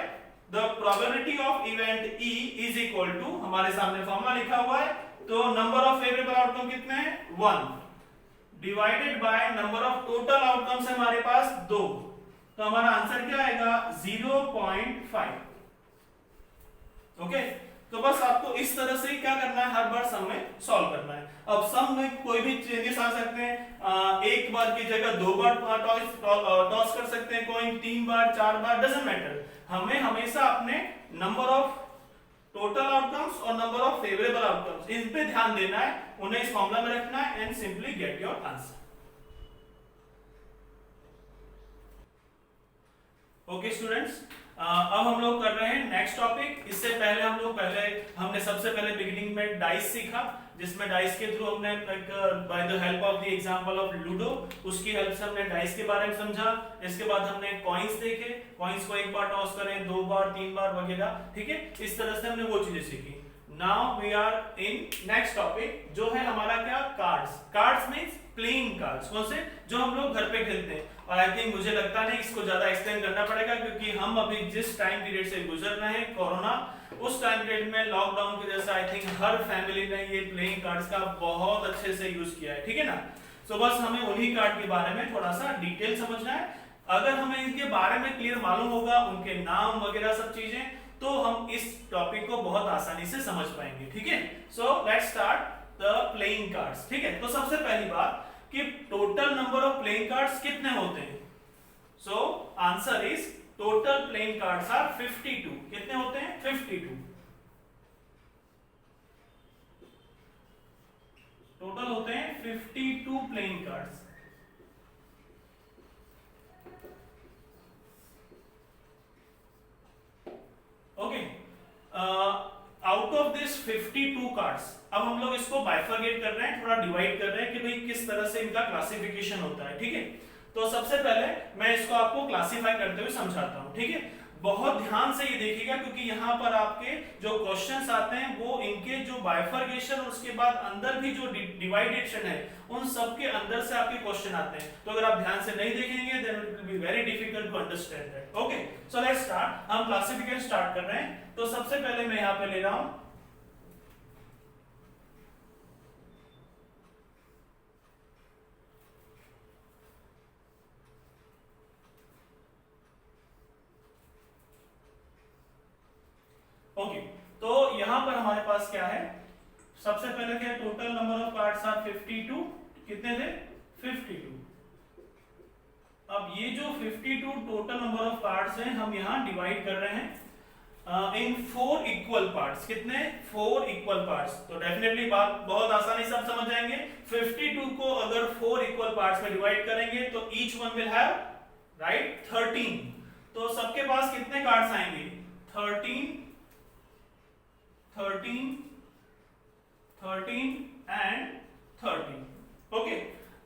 the probability of event e is equal to, हमारे सामने फॉर्मूला लिखा हुआ है, तो नंबर ऑफ फेवरेबल आउटकम कितने हैं, 1 divided by number of total outcomes है हमारे पास 2, तो हमारा आंसर क्या आएगा 0.5। ओके, तो बस आपको इस तरह से क्या करना है, हर बार सम में सॉल्व करना है। अब सम में कोई भी चेंजेस आ सकते हैं, एक बार की जगह 2 बार टॉस कर सकते हैं coin, 3 bar 4 bar, doesn't matter. हमें हमेशा अपने नंबर ऑफ टोटल आउटकम्स और number of favourable outcomes in पे ध्यान देना है, उन्हें इस फॉर्मूला में रखना है and simply get your answer. Okay students, अब हम लोग कर रहे हैं नेक्स्ट टॉपिक। इससे पहले हमने सबसे पहले बिगिनिंग में डाइस सीखा, जिसमें डाइस के थ्रू हमने by the help of the example of ludo, उसकी हेल्प से हमने डाइस के बारे में समझा। इसके बाद हमने कॉइन्स देखे, कॉइन्स को एक बार टॉस करें, 2 बार 3 बार वगैरह, ठीक है, इस तरह से हमने वो चीजें सीखी। Now we are in next topic, जो है हमारा क्या, cards. Cards means playing cards, कौन से, जो हम लोग घर पे खेलते हैं। और आई थिंक मुझे लगता नहीं इसको ज्यादा एक्सप्लेन करना पड़ेगा, क्योंकि हम अभी जिस टाइम पीरियड से गुजर रहे हैं कोरोना, उस टाइम पीरियड में लॉकडाउन की वजह से आई थिंक हर फैमिली ने ये प्लेइंग कार्ड्स का बहुत अच्छे से यूज किया है, ठीक है ना। सो बस हमें उन्हीं कार्ड के बारे में थोड़ा सा डिटेल समझना है। अगर हमें इनके बारे में क्लियर मालूम होगा, उनके नाम वगैरह सब चीजें, तो हम इस टॉपिक को बहुत आसानी से समझ पाएंगे, ठीक है। So let's start the playing cards, ठीक है। तो सबसे पहली बात कि total number of playing cards कितने होते हैं। So answer is total playing cards are 52। कितने होते हैं? 52। टोटल होते हैं 52 playing cards. Okay, out of this 52 cards, अब हम लोग इसको बाइफरगेट कर रहे हैं, थोड़ा डिवाइड कर रहे हैं कि भाई किस तरह से इनका क्लासिफिकेशन होता है, ठीक है। तो सबसे पहले मैं इसको आपको क्लासिफाई करते हुए समझाता हूं, ठीक है। बहुत ध्यान से ये देखिएगा, क्योंकि यहाँ पर आपके जो क्वेश्चंस आते हैं वो इनके जो बाइफरगेशन और उसके बाद अंदर भी जो डिवाइडेशन है, उन सब के अंदर से आपके क्वेश्चन आते हैं। तो अगर आप ध्यान से नहीं देखेंगे then it will be very difficult to understand that. Okay, so let's start. हम क्लासिफिकेशन स्टार्ट कर रहे हैं। तो सबसे पहले मैं यहाँ पे ले रहा हूं ओके, तो यहां पर हमारे पास क्या है, सबसे पहले क्या, total number of cards are 52। कितने थे? 52। अब ये जो 52 टोटल नंबर ऑफ कार्ड्स हैं, हम यहां डिवाइड कर रहे हैं इन 4 इक्वल पार्ट्स। कितने? 4 इक्वल पार्ट्स। तो डेफिनेटली बात बहुत आसानी से आप समझ जाएंगे। 52 को अगर 4 इक्वल पार्ट्स में डिवाइड करेंगे तो each one will have right 13। तो सबके पास कितने कार्ड्स आएंगे? 13 एंड 13। ओके,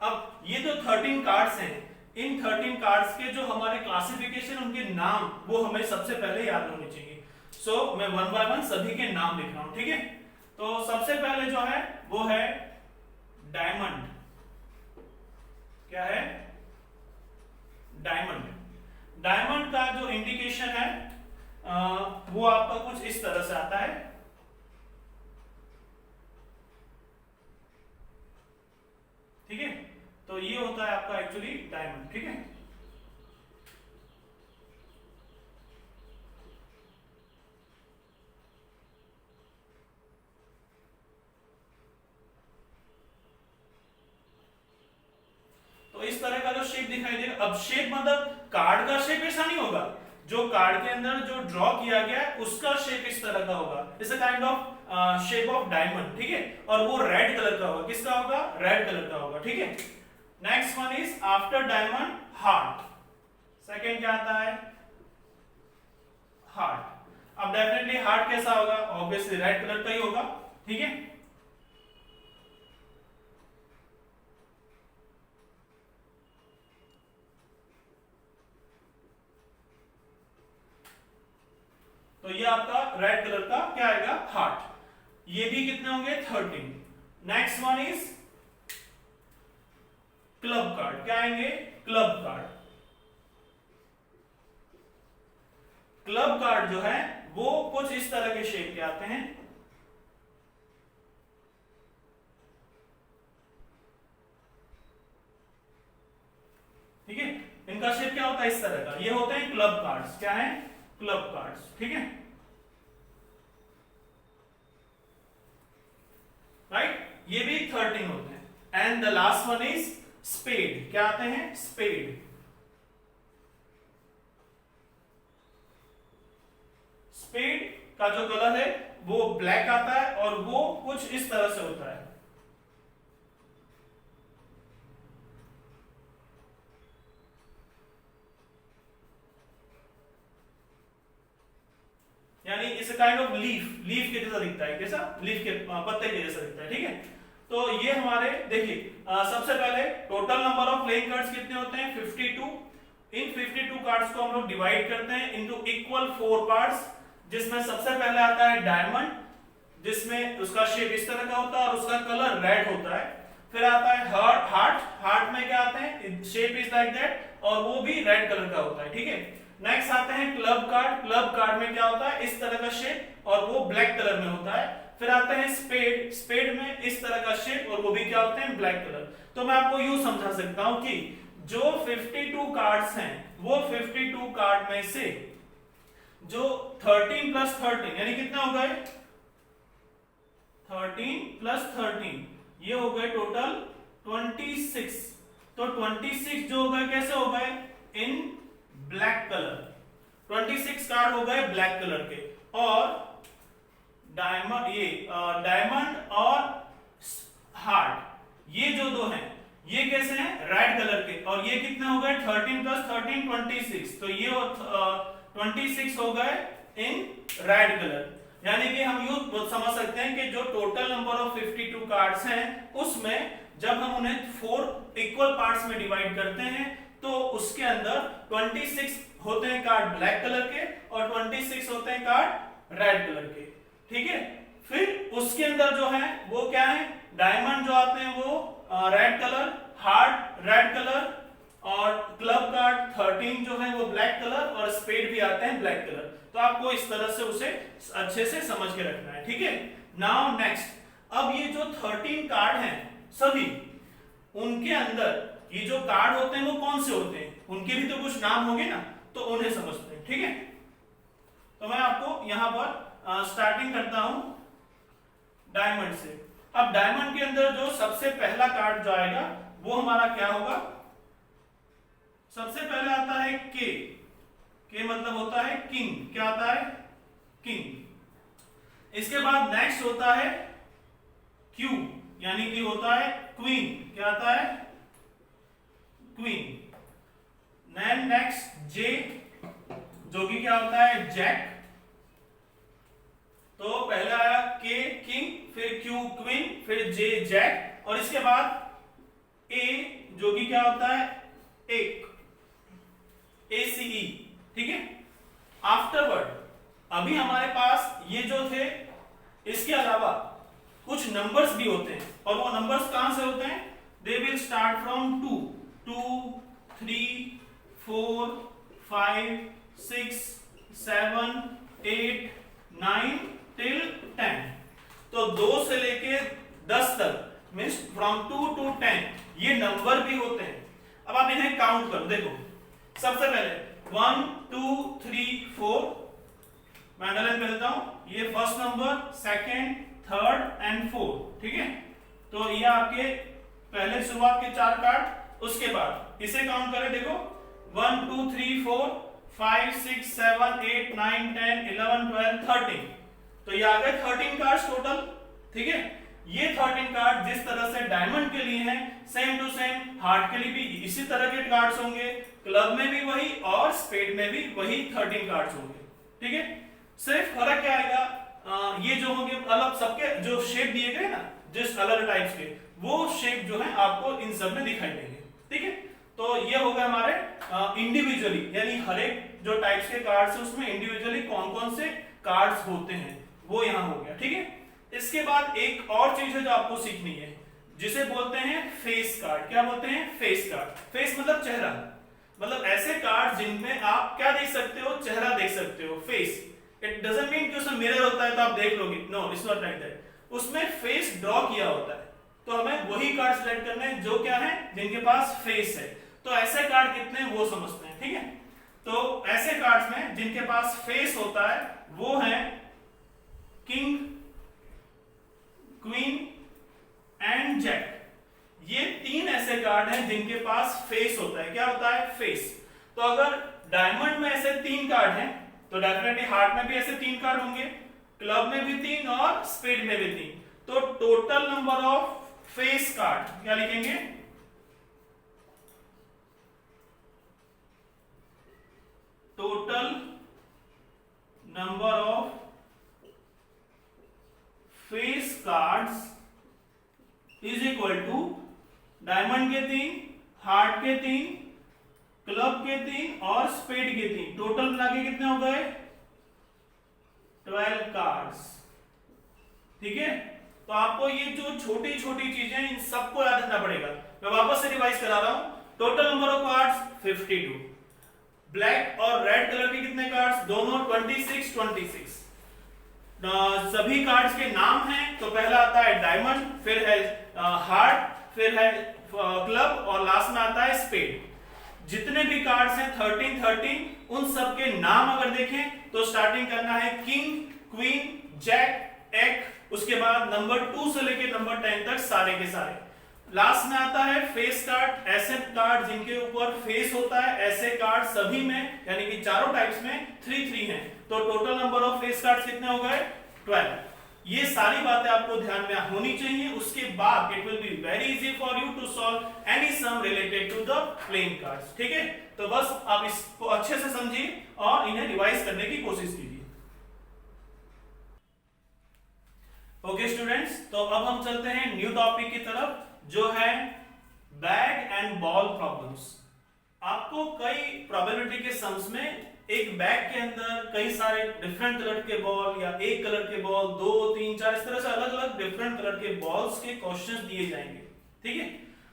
अब ये जो 13 कार्ड्स हैं, इन 13 कार्ड्स के जो हमारे क्लासिफिकेशन, उनके नाम वो हमें सबसे पहले याद होने चाहिए। सो मैं वन बाय वन सभी के नाम लिख रहा हूं, ठीक है। तो सबसे पहले जो है वो है डायमंड। क्या है? डायमंड। डायमंड का जो इंडिकेशन है वो आपका कुछ इस तरह से आता है। ठीक है, तो ये होता है आपका एक्चुअली डायमंड, ठीक है। तो इस तरह का जो शेप दिखाई देगा। अब शेप मतलब कार्ड का शेप ऐसा नहीं होगा, जो कार्ड के अंदर जो ड्रॉ किया गया है उसका शेप इस तरह का होगा। It's a kind of shape of diamond, ठीक है। और वो रेड कलर का होगा। किसका होगा? रेड कलर का होगा, ठीक है। Next one is after diamond heart. Second क्या आता है? हार्ट। अब डेफिनेटली हार्ट कैसा होगा? ऑब्वियसली रेड कलर का ही होगा, ठीक है। तो ये आपका रेड कलर का क्या आएगा? हार्ट। ये भी कितने होंगे? 13। Next one is club card. क्या आएंगे? Club card. क्लब कार्ड जो है वो कुछ इस तरह के शेप के आते हैं। ठीक है, इनका शेप क्या होता है? इस तरह का। ये होते हैं क्लब कार्ड्स। क्या है? क्लब कार्ड्स, ठीक है, राइट। ये भी 13 होते हैं। And the last one is spade. क्या आते हैं? स्पेड। स्पेड का जो कलर है वो ब्लैक आता है और वो कुछ इस तरह से होता है। यानी इस काइंड ऑफ लीफ के जैसा दिखता है। कैसा? लीफ के पत्ते के जैसा दिखता है, ठीक है। तो ये हमारे देखिए सबसे पहले total number of playing cards कितने होते हैं? 52। इन 52 कार्ड्स को हम लोग डिवाइड करते हैं इनटू इक्वल 4 पार्ट्स, जिसमें सबसे पहले आता है डायमंड, जिसमें उसका शेप इस तरह का होता है और उसका कलर रेड होता है। फिर आता है हार्ट। हार्ट में क्या आते हैं, शेप इज लाइक दैट, और वो भी रेड कलर का होता है, ठीक है। नेक्स्ट आते हैं क्लब कार्ड। क्लब कार्ड में क्या होता है, इस तरह का शेप और वो ब्लैक कलर में होता है। फिर आते हैं स्पेड। स्पेड में इस तरह का शेप और वो भी क्या होते हैं, ब्लैक कलर। तो मैं आपको यूं समझा सकता हूं कि जो 52 कार्ड्स हैं वो 52 कार्ड में से जो 13 प्लस 13 यानी कितना हो गए, 13 प्लस 13 ये हो गए टोटल 26। तो 26 जो हो गए कैसे हो गए, इन ब्लैक कलर। 26 कार्ड हो गए ब्लैक कलर के। और डायमंड और हार्ट ये जो दो हैं ये कैसे हैं, रेड कलर के। और ये कितने हो गए, 13 प्लस 13 26। तो ये 26 हो गए इन रेड कलर। यानी कि हम यूं समझ सकते हैं कि जो टोटल नंबर ऑफ 52 कार्ड्स हैं उसमें जब हम उन्हें 4 इक्वल पार्ट्स में डिवाइड करते हैं तो उसके अंदर 26 होते हैं कार्ड ब्लैक कलर के और 26 होते हैं कार्ड रेड कलर के, ठीक है। फिर उसके अंदर जो है वो क्या है, डायमंड जो आते हैं वो red colour, heart red colour, और क्लब कार्ड 13 जो है वो ब्लैक कलर, और स्पेड भी आते हैं ब्लैक कलर। तो आपको इस तरह से उसे अच्छे से समझ के रखना है, ठीक है। नाउ नेक्स्ट, अब ये जो 13 कार्ड हैं सभी, उनके अंदर ये जो कार्ड होते हैं वो कौन से होते हैं, उनके भी तो कुछ नाम होंगे ना, तो उन्हें समझते हैं, ठीक है। तो मैं आपको यहां पर स्टार्टिंग करता हूं डायमंड से। अब डायमंड के अंदर जो सबसे पहला कार्ड जो आएगा वो हमारा क्या होगा, सबसे पहले आता है के। के मतलब होता है किंग, क्या आता है, किंग। इसके बाद नेक्स्ट होता है क्यू, यानी कि होता है क्वीन, क्या आता है, क्वीन। नेक्स्ट जे, जो कि क्या होता है, जैक। तो पहले आया के किंग, फिर क्यू क्वीन, फिर जे जैक, और इसके बाद ए जो कि क्या होता है, एक, ACE, ठीक है। आफ्टरवर्ड अभी हमारे पास ये जो थे, इसके अलावा कुछ नंबर्स भी होते हैं, और वो नंबर्स कहां से होते हैं, they will start from 2, 3, 4, 5, 6, 7, 8, 9 till 10। तो 2 से लेके 10 तक मीन्स फ्रॉम 2 to 10 ये नंबर भी होते हैं। अब आप इन्हें काउंट करो, देखो सबसे पहले 1 2 3 4, मैं अंडरलाइन कर देता हूं, ये first number, second, third and fourth, ठीक है। तो ये आपके पहले शुरुआत के 4 कार्ड। उसके बाद इसे काउंट करें, देखो 1 2 3 4 5 6 7 8 9 10 11 12 13। तो ये आ गए 13 कार्ड्स टोटल, ठीक है। ये 13 कार्ड जिस तरह से डायमंड के लिए हैं, सेम टू सेम हार्ट के लिए भी इसी तरह के कार्ड्स होंगे, क्लब में भी वही और स्पेड में भी वही 13 कार्ड्स होंगे, ठीक है। सिर्फ फर्क क्या आएगा, ये जो होंगे अलग, सबके जो शेप दिए गए ना जिस अलग टाइप्स के, वो शेप जो है आपको इन सब में दिखाई देंगे, ठीक है। तो ये हो गए हमारे इंडिविजुअली, यानी हर एक जो टाइप्स के कार्ड्स है उसमें इंडिविजुअली कौन कौन से कार्ड्स होते हैं वो यहां हो गया, ठीक है। इसके बाद एक और चीज है जो आपको सीखनी है, जिसे बोलते हैं फेस कार्ड। क्या बोलते हैं, फेस कार्ड। फेस मतलब चेहरा, मतलब ऐसे कार्ड जिनमें आप क्या देख सकते हो, चेहरा देख सकते हो, फेस। इट डजंट मीन कि उसमें मिरर होता है तो आप देख लोगे, no it's not like that. उसमें फेस ड्रॉ किया होता है, तो हमें वही कार्ड सिलेक्ट करने हैं जो क्या है, जिनके पास फेस है। तो ऐसे कार्ड कितने हैं वो समझते हैं, ठीक है। तो ऐसे कार्ड्स में जिनके पास फेस होता है वो है किंग, क्वीन एंड जैक। ये 3 ऐसे कार्ड हैं जिनके पास फेस होता है। क्या होता है, फेस। तो अगर डायमंड में ऐसे 3 कार्ड हैं तो डेफिनेटली हार्ट में भी ऐसे 3 कार्ड होंगे, क्लब में भी 3 और स्पेड में भी 3। तो total number of face card क्या लिखेंगे, total number of face cards is equal to diamond के 3, हार्ट के 3, क्लब के 3 और स्पेड के 3। टोटल मिला के कितने हो गए, 12 कार्ड्स, ठीक है। तो आपको ये जो छोटी छोटी चीजें इन सबको याद रखना पड़ेगा। मैं वापस से रिवाइज करा रहा हूं। Total number of cards 52, black और रेड कलर के कितने कार्ड्स, दोनों 26 26। सभी कार्ड्स के नाम हैं, तो पहला आता है डायमंड, फिर है हार्ट, फिर है क्लब और लास्ट में आता है स्पेड। जितने भी कार्ड्स हैं 13 13, उन सब के नाम अगर देखें तो स्टार्टिंग करना है किंग, क्वीन, जैक, एक, उसके बाद नंबर 2 से लेके नंबर 10 तक सारे के सारे। लास्ट में आता है फेस कार्ड, ऐसे कार्ड जिनके ऊपर फेस होता है, ऐसे कार्ड सभी में यानी कि चारों टाइप्स में 3 3 हैं। तो total number of face cards कितने हो गए, 12। ये सारी बातें आपको ध्यान में होनी चाहिए। उसके बाद it will be very easy for you to solve any sum related to the playing cards. ठीक है, तो बस आप इसको अच्छे से समझिए और इन्हें रिवाइज करने की कोशिश कीजिए। ओके स्टूडेंट्स, तो अब हम चलते हैं न्यू टॉपिक की तरफ, जो है बैग एंड बॉल प्रॉब्लम्स। आपको कई प्रोबेबिलिटी के सम्स में एक बैग के अंदर कई सारे डिफरेंट कलर के बॉल या एक कलर के बॉल 2 3 4 इस तरह से अलग अलग डिफरेंट कलर के बॉल्स के क्वेश्चंस दिए जाएंगे। ठीक है,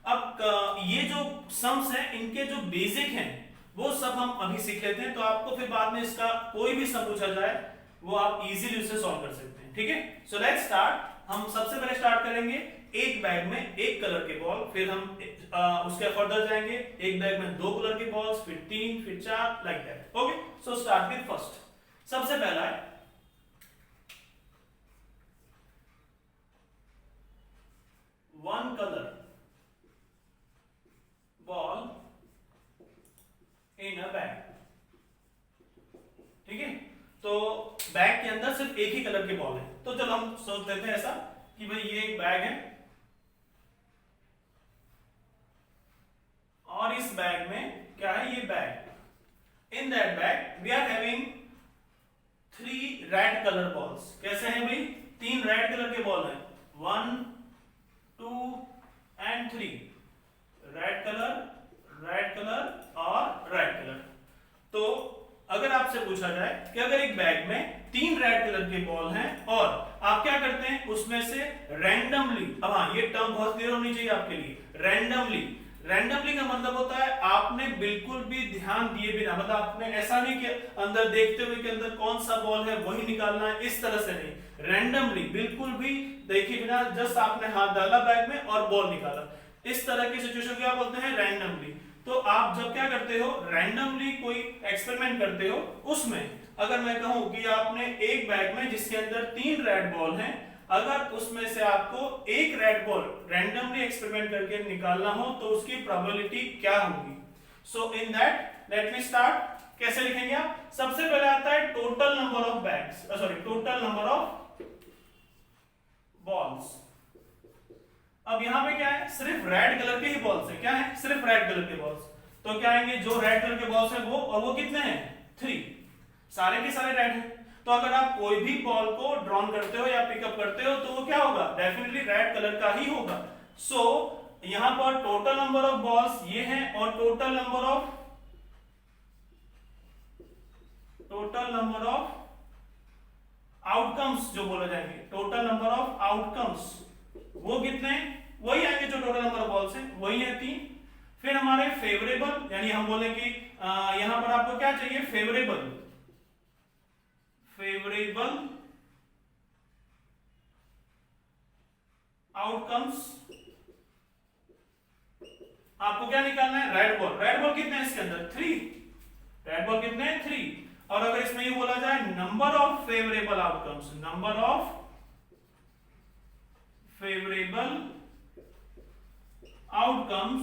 अब ये जो सम्स हैं इनके जो बेसिक हैं वो सब हम अभी सीख लेते हैं, तो आपको फिर बाद में इसका कोई भी सम पूछा जाए वो आप इजीली उसे सॉल्व कर सकते हैं। ठीक है, सो लेट्स स्टार्ट। हम सबसे पहले स्टार्ट करेंगे एक बैग में एक कलर के बॉल, फिर हम उसके फर्दर जाएंगे, एक बैग में 2 कलर के बॉल्स, फिर 3, फिर 4, like that. Okay, so start with first. सबसे पहला है one colour ball in a bag. ठीक है, तो बैग के अंदर सिर्फ एक ही कलर के बॉल है। तो चलो हम सोच देते हैं ऐसा कि भाई ये एक बैग है और इस बैग में क्या है, ये bag. In that bag we are having 3 red colour balls. कैसे हैं भाई, 3 रेड कलर के बॉल हैं, 1 2 एंड 3। रेड कलर और रेड कलर। तो अगर आपसे पूछा जाए कि अगर एक बैग में 3 रेड कलर के बॉल हैं और आप क्या करते हैं उसमें से रैंडमली, अब हाँ ये टर्म बहुत क्लियर होनी चाहिए आपके लिए, रैंडमली का मतलब होता है आपने बिल्कुल भी ध्यान दिए बिना, मतलब आपने ऐसा नहीं कि अंदर देखते हुए कि अंदर कौन सा बॉल है वही निकालना है, इस तरह से नहीं। रैंडमली बिल्कुल भी देखे बिना जस्ट आपने हाथ डाला बैग में और बॉल निकाला, इस तरह की सिचुएशन क्या बोलते हैं, रैंडमली। तो आप जब क्या करते हो, रैंडमली कोई एक्सपेरिमेंट करते हो, उसमें अगर मैं कहूं कि आपने एक बैग में जिसके अंदर 3 रेड बॉल हैं, अगर उसमें से आपको एक रेड बॉल रैंडमली एक्सपेरिमेंट करके निकालना हो तो उसकी प्रोबेबिलिटी क्या होगी। So in that let me start. कैसे लिखेंगे आप, सबसे पहले आता है total number of bags, sorry total number of balls. अब यहां पे क्या है, सिर्फ रेड कलर के ही बॉल्स है, क्या है, सिर्फ रेड कलर के बॉल्स। तो क्या आएंगे, जो रेड कलर के बॉल्स है वो, और वो कितने हैं, 3, सारे के सारे रेड हैं। तो अगर आप कोई भी बॉल को ड्रॉन करते हो या पिकअप करते हो तो वो क्या होगा, डेफिनेटली रेड कलर का ही होगा। सो यहां पर टोटल नंबर ऑफ बॉल्स ये हैं और टोटल नंबर ऑफ आउटकम्स जो बोले जाएंगे, टोटल नंबर ऑफ आउटकम्स वो कितने, वही आएंगे जो टोटल नंबर ऑफ बॉल्स है वही है 3। फिर हमारे फेवरेबल, यानी हम बोले कि यहां पर आपको क्या चाहिए, फेवरेबल आउटकम्स। आपको क्या निकालना है, रेड बॉल कितने हैं इसके अंदर, 3, रेड बॉल कितने हैं, 3। और अगर इसमें ये बोला जाए number of favourable outcomes, number of favourable outcomes,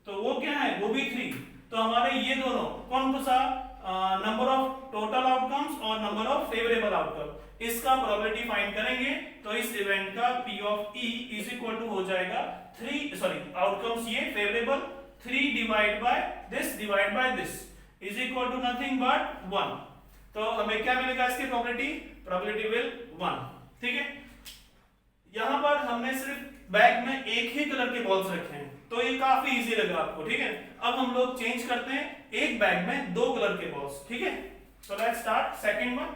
तो वो क्या है, वो भी 3। तो हमारे ये दोनों कौन सा, नंबर ऑफ टोटल आउटकम्स और नंबर ऑफ फेवरेबल आउटकम, इसका प्रोबेबिलिटी फाइंड करेंगे तो इस इवेंट का P of E is equal to हो जाएगा 3, सॉरी आउटकम्स ये favourable, 3 divide by this is equal to nothing but 1। तो हमें क्या मिलेगा इसकी प्रोबेबिलिटी विल 1। ठीक है, यहां पर हमने सिर्फ बैग में एक ही कलर के बॉल्स रखे हैं तो ये काफी इजी लगा आपको। ठीक है, अब हम लोग चेंज करते हैं, एक बैग में 2 कलर के बॉल्स। ठीक है, so let's start second one.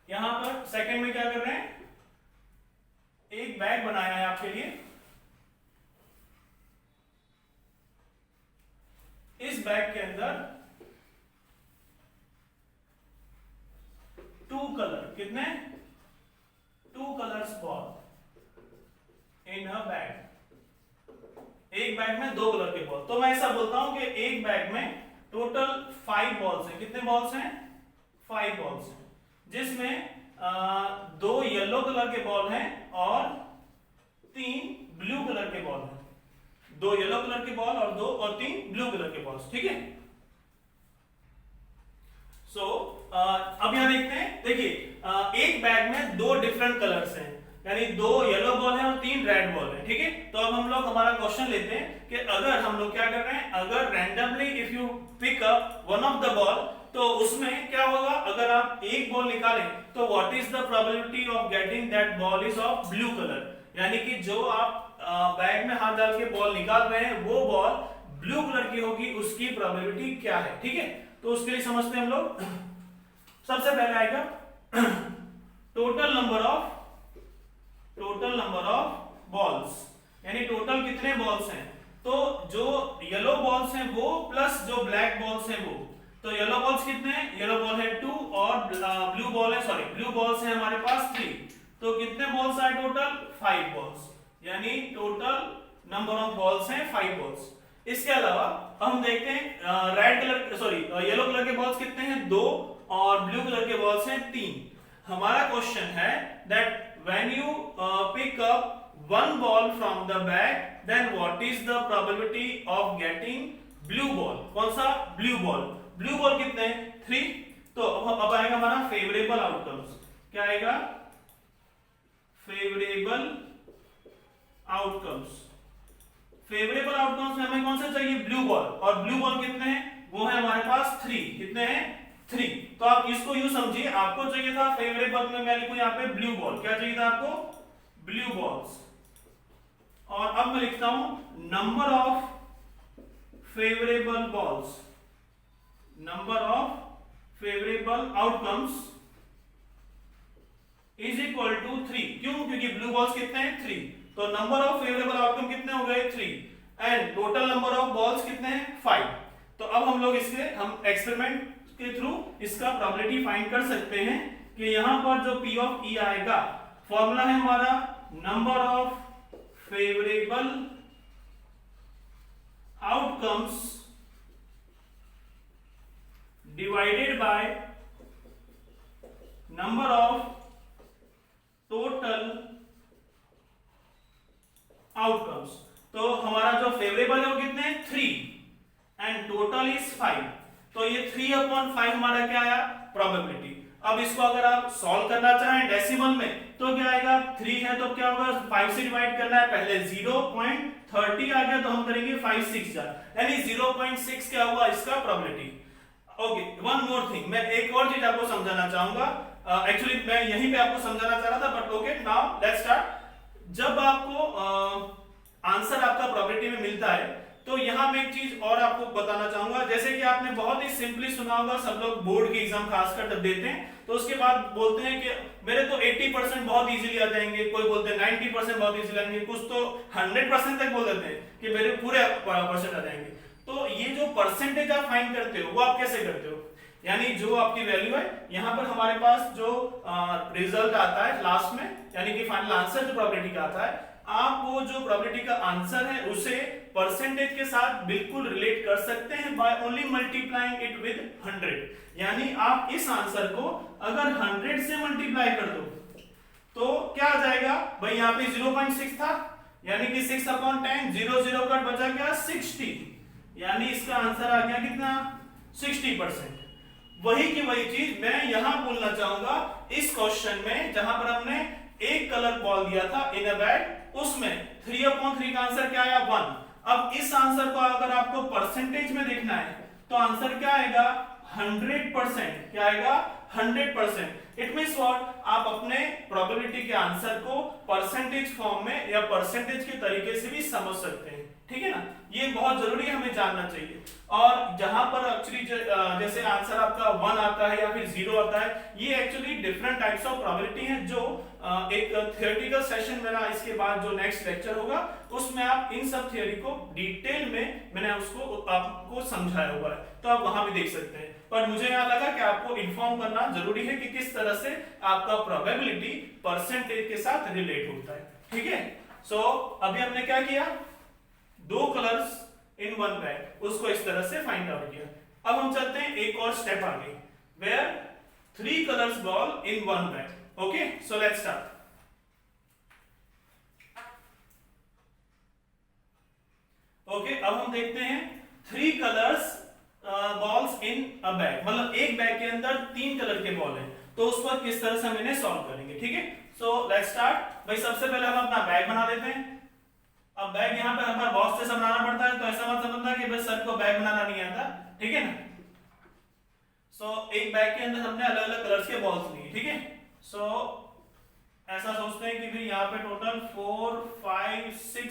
यहां पर सेकंड में क्या कर रहे हैं, एक बैग बनाया है आपके लिए, इस बैग के अंदर 2 कलर, कितने 2 colours ball in a bag, एक बैग में 2 कलर के बॉल। तो मैं ऐसा बोलता हूं कि एक बैग में टोटल 5 बॉल्स हैं। कितने बॉल्स हैं? 5 बॉल्स हैं, जिसमें 2 येलो कलर के बॉल हैं और 3 ब्लू कलर के बॉल हैं। 2 येलो कलर के बॉल और 2 और 3 ब्लू कलर के बॉल्स, ठीक है। सो अब यहां देखते हैं, देखिए एक बैग में 2 डिफरेंट कलर्स हैं, यानी 2 येलो बॉल है और 3 रेड बॉल है, ठीक है। तो अब हम लोग हमारा क्वेश्चन लेते हैं कि अगर हम लोग क्या कर रहे हैं, अगर randomly if you pick up one of the ball, तो उसमें क्या होगा, अगर आप एक बॉल निकालें तो what is the probability of getting that ball is of blue colour, यानी कि जो आप बैग में हाथ डाल के बॉल निकाल रहे हैं वो बॉल ब्लू कलर की होगी, उसकी प्रोबेबिलिटी क्या है, ठीक है। तो उसके लिए समझते हैं हम लोग। सबसे पहले आएगा टोटल नंबर ऑफ बॉल्स, यानी टोटल कितने बॉल्स हैं। तो जो येलो बॉल्स हैं वो प्लस जो ब्लैक बॉल्स हैं वो, तो येलो बॉल्स कितने हैं, येलो बॉल है 2 और ब्लू बॉल्स हैं हमारे पास 3, तो कितने बॉल्स आए टोटल 5 बॉल्स, यानी टोटल नंबर ऑफ बॉल्स हैं 5 बॉल्स। इसके अलावा हम देखते हैं येलो कलर के बॉल्स कितने हैं 2 और ब्लू कलर के बॉल्स हैं 3। हमारा क्वेश्चन है that when you pick up one ball from the bag, then what is the probability of getting blue ball? कौन सा blue ball? Blue ball कितने हैं 3। तो अब आएगा हमारा फेवरेबल आउटकम्स, क्या आएगा फेवरेबल आउटकम्स। फेवरेबल आउटकम्स में हमें कौन सा चाहिए ब्लू बॉल, और ब्लू बॉल कितने हैं, वो है हमारे पास 3। कितने हैं 3। तो आप इसको यूं समझिए, आपको चाहिए था फेवरेबल में, मैं लिखूं यहाँ पे ब्लू बॉल, क्या चाहिए था आपको ब्लू बॉल्स, और अब मैं लिखता हूं number of favourable balls, number of favourable outcomes is equal to 3। क्यों? क्योंकि ब्लू बॉल्स कितने हैं 3, तो नंबर ऑफ फेवरेबल आउटकम कितने हो गए 3 and total number of balls कितने हैं 5। तो अब हम लोग हम एक्सपेरिमेंट के थ्रू इसका प्रोबेबिलिटी फाइंड कर सकते हैं कि यहां पर जो P ऑफ E आएगा, फॉर्मूला है हमारा number of favourable outcomes divided by number of total outcomes. तो हमारा जो फेवरेबल है वो कितने हैं 3 एंड टोटल इज 5, तो ये 3/5 हमारा क्या आया प्रोबेबिलिटी। अब इसको अगर आप सॉल्व करना चाहें डेसिमल में तो क्या आएगा, 3 है तो क्या होगा 5 से डिवाइड करना है, पहले 0.30 आ गया तो हम करेंगे 5 6 जा, यानी 0.6 क्या हुआ इसका probability. Okay, one more thing, मैं एक और चीज आपको समझाना चाहूंगा, एक्चुअली मैं यहीं पे आपको समझाना चाह रहा था, but okay now let's start. जब आपको आंसर आपका प्रोबेबिलिटी में मिलता है तो यहां मैं एक चीज और आपको बताना चाहूंगा, जैसे कि आपने बहुत ही सिंपली सुना होगा, सब लोग बोर्ड के एग्जाम खासकर जब देते हैं तो उसके बाद बोलते हैं कि मेरे तो 80% बहुत इजीली आ जाएंगे, कोई बोलते हैं 90% बहुत इजीली आएंगे, कुछ तो 100% तक बोल देते हैं कि मेरे पूरे परसेंट आ जाएंगे। तो ये जो परसेंटेज आप फाइंड करते हो वो आप कैसे करते हो, यानी जो आपकी वैल्यू है यहां पर हमारे पास जो रिजल्ट आता है लास्ट में, यानी कि फाइनल आंसर जो प्रोबेबिलिटी का आता है, आप वो जो प्रोबेबिलिटी का आंसर है उसे परसेंटेज के साथ बिल्कुल रिलेट कर सकते हैं by only multiplying it with 100। यानी आप इस आंसर को अगर 100 से मल्टीप्लाई कर दो तो क्या आ जाएगा भाई, यहाँ पे 0.6 था, यानी कि 6/10, 0 0 कट बचा गया 60, यानी इसका आंसर आ गया कितना 60%। वही की वही चीज मैं यहां बोलना चाहूंगा इस क्वेश्चन में, जहां पर हमने एक कलर बॉल दिया था इन अ बैग, उसमें 3/3 का आंसर क्या आया 1। अब इस आंसर को अगर आपको परसेंटेज में देखना है तो आंसर क्या आएगा 100%, क्या आएगा 100%। इट मींस व्हाट, आप अपने प्रोबेबिलिटी के आंसर को परसेंटेज फॉर्म में या परसेंटेज के तरीके से भी समझ सकते हैं, ठीक है ना। ये बहुत जरूरी है, हमें जानना चाहिए। और जहां पर एक्चुअली जैसे आंसर आपका 1 आता है या फिर 0 आता है, ये actually different types of probability हैं, जो एक थियोरेटिकल सेशन मेरा इसके बाद जो नेक्स्ट लेक्चर होगा उसमें आप इन सब थियोरी को डिटेल में मैंने उसको आपको समझाया हुआ है, तो आप वहां भी देख सकते हैं। पर मुझे यहाँ लगा कि आपको इन्फॉर्म करना जरूरी है कि किस तरह से आपका प्रोबेबिलिटी परसेंटेज के साथ रिलेट होता है, ठीक है। सो अभी हमने क्या किया, 2 कलर्स इन 1 बैग, उसको इस तरह से फाइंड आउट किया। अब हम चलते हैं एक और स्टेप आगे, where 3 colours ball in 1 bag. Okay, so let's start. Okay, अब हम देखते हैं 3 colours balls in a bag, मतलब एक बैग के अंदर 3 कलर के बॉल हैं, तो उस पर किस तरह से हम इन्हें सॉल्व करेंगे, ठीक है। So let's start. भाई सबसे पहले हम अपना बैग बना देते हैं। अब बैग यहाँ पर हमारा बॉक्स जैसा बनाना पड़ता है, तो ऐसा मत समझना कि बस सर को बैग बनाना नहीं आता, ठीक है ना। सो एक बैग के अंदर हमने अलग अलग कलर्स के बॉल्स लिए, ठीक है। सो ऐसा सोचते हैं कि फिर यहाँ पे टोटल 4 5 6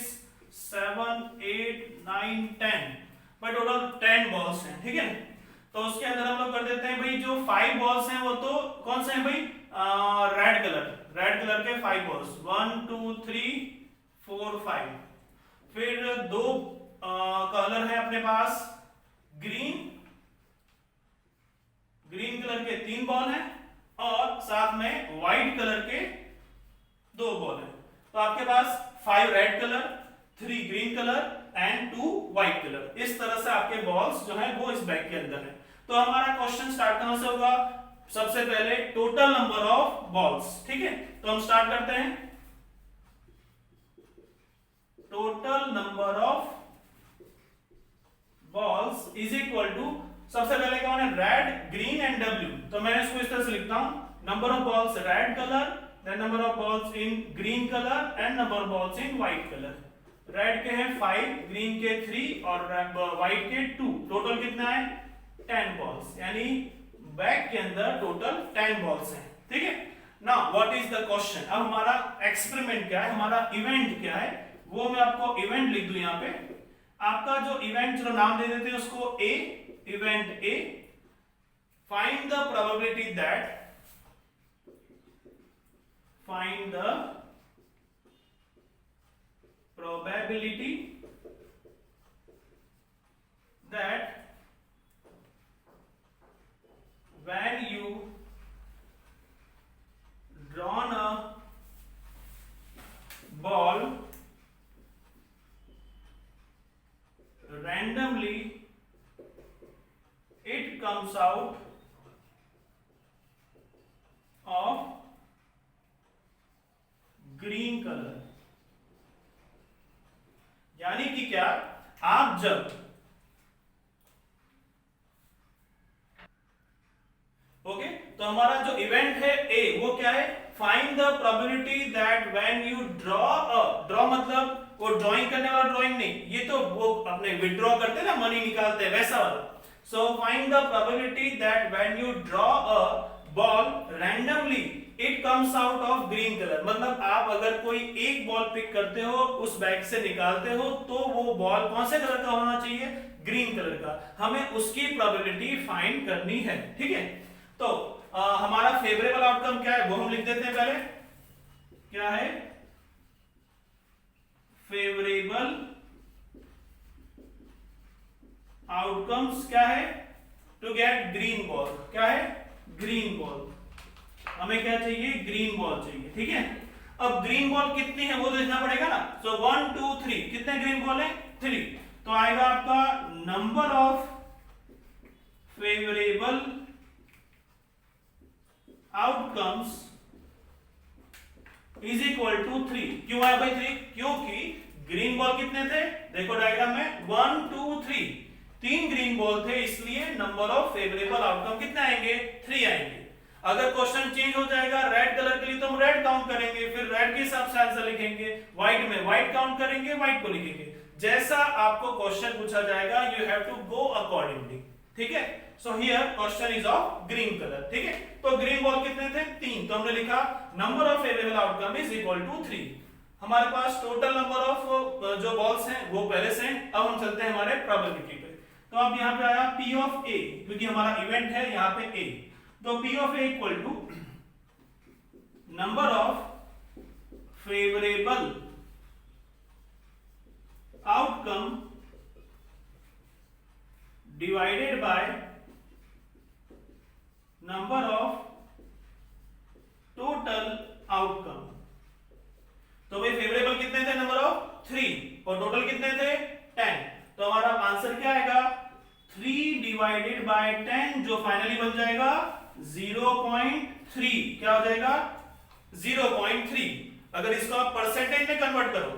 7 8 9 10, भाई टोटल 10 बॉल्स हैं, ठीक है। तो उसके अंदर हम लोग कर देते हैं भाई, जो 5 बॉल्स हैं वो तो कौन से हैं भाई, रेड कलर के 5 बॉल्स, 1 2 3 4 5। फिर 2 कलर है अपने पास ग्रीन कलर के 3 बॉल हैं, और साथ में व्हाइट कलर के 2 बॉल हैं। तो आपके पास 5 red colour, 3 green colour and 2 white colour, इस तरह से आपके बॉल्स जो है वो इस बैग के अंदर है। तो हमारा क्वेश्चन स्टार्ट कहां से होगा, सबसे पहले टोटल नंबर ऑफ बॉल्स, ठीक है। तो हम स्टार्ट करते हैं, total number of balls is equal to, सबसे पहले कौन है, रेड ग्रीन एंड डब्ल्यू। तो मैं इसको इस तरह से लिखता हूं, number of balls red colour, then number of balls in green colour and number of balls in white colour. Red के हैं 5, ग्रीन के 3 और व्हाइट के 2, टोटल कितना है 10 बॉल्स, यानी बैग के अंदर टोटल 10 बॉल्स हैं, ठीक है। Now what is the question, अब हमारा एक्सपेरिमेंट क्या है, हमारा इवेंट क्या है, वो मैं आपको इवेंट लिख दूं यहाँ पे। आपका जो इवेंट, जो नाम दे देते हैं उसको A, event A, find the probability that, find the probability that when you drawn a ball randomly, it comes out of green colour. यानी कि क्या, आप जब ओके, तो हमारा जो इवेंट है ए, वो क्या है, find the probability that when you draw मतलब वो ड्राइंग करने वाला ड्राइंग नहीं, ये तो वो अपने विड्रॉ करते हैं ना, मनी निकालते हैं वैसा वाला। So find the probability that when you draw a ball randomly it comes out of green colour, मतलब आप अगर कोई एक बॉल पिक करते हो, उस बैग से निकालते हो, तो वो बॉल कौन से कलर का होना चाहिए, ग्रीन कलर का। हमें उसकी प्रोबेबिलिटी फाइंड करनी है, ठीक है। तो हमारा फेवरेबल आउटकम क्या है वो हम लिख देते हैं पहले, क्या है फेवरेबल आउटकम्स, क्या है टू गेट ग्रीन बॉल, क्या है ग्रीन बॉल, हमें क्या चाहिए, ग्रीन बॉल चाहिए, ठीक है। अब ग्रीन बॉल कितनी है वो देखना पड़ेगा ना। सो 1 2 3, कितने ग्रीन बॉल है 3, तो आएगा आपका number of favourable outcomes is equal to 3। क्यों आया भाई 3, क्योंकि ग्रीन बॉल कितने थे, देखो डायग्राम में 1 2 3, 3 ग्रीन बॉल थे, इसलिए नंबर ऑफ फेवरेबल आउटकम कितने आएंगे, 3 आएंगे। अगर क्वेश्चन चेंज हो जाएगा, रेड कलर के लिए तो हम रेड काउंट करेंगे, फिर रेड के हिसाब से आंसर लिखेंगे, व्हाइट में व्हाइट काउंट करेंगे, व्हाइट को लिखेंगे। जैसा आपको क्वेश्चन पूछा जाएगा, you have to go accordingly, ठीक है। So here question is of green colour, ठीक है। तो ग्रीन बॉल कितने थे? 3, तो हमने लिखा number of favourable outcome is equal to 3। हमारे पास टोटल नंबर ऑफ जो बॉल्स हैं वो पहले से हैं। अब हम चलते हैं हमारे प्रोबेबिलिटी पे। तो अब यहाँ पे आया P ऑफ A, क्योंकि हमारा इवेंट है यहाँ पे A, तो P of A equal to number of favourable outcome divided by number of total outcome. तो भाई फेवरेबल कितने थे? नंबर ऑफ 3, और टोटल कितने थे? 10। तो हमारा आंसर क्या आएगा? 3 डिवाइडेड बाय 10, जो फाइनली बन जाएगा 0.3। क्या हो जाएगा? 0.3। अगर इसको आप परसेंटेज में कन्वर्ट करो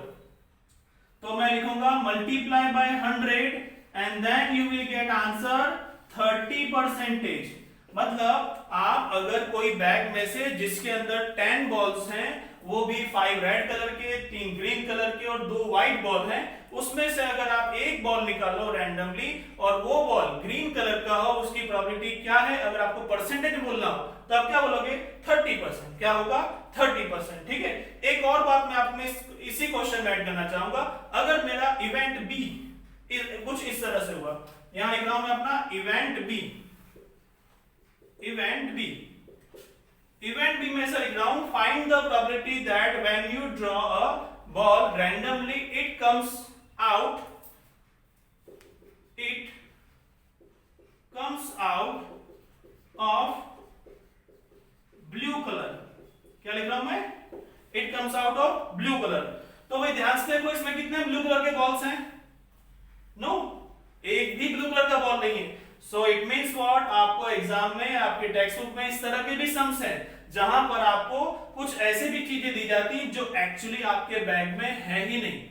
तो मैं लिखूंगा multiply by 100 and then you will get answer 30%। मतलब आप अगर कोई बैग में से जिसके अंदर 10 बॉल्स हैं, वो भी 5 रेड कलर के, 3 ग्रीन कलर के और 2 व्हाइट बॉल हैं, उसमें से अगर आप एक बॉल निकालो रैंडमली और वो बॉल ग्रीन कलर का हो, उसकी प्रोबेबिलिटी क्या है? अगर आपको परसेंटेज बोलना हो तो आप क्या बोलोगे? 30%। क्या होगा? 30%, ठीक है। एक और बात मैं आप में इसी क्वेश्चन में ऐड करना चाहूंगा। अगर मेरा इवेंट बी कुछ इस तरह से हुआ, यहां लिख रहा हूं मैं अपना इवेंट बी में से लिख रहा हूं find the probability that when you draw a ball randomly it comes out of blue colour. क्या लिख रहा हूं मैं? It comes out of blue colour. तो भाई ध्यान से देखो, इसमें कितने ब्लू कलर के बॉल्स हैं? नो, एक भी ब्लू कलर का बॉल नहीं है। So it means what? आपको एग्जाम में, आपके टेक्स्ट बुक में इस तरह के भी सम्स हैं जहां पर आपको कुछ ऐसे भी चीजें दी जाती हैं जो एक्चुअली आपके बैग में है ही नहीं।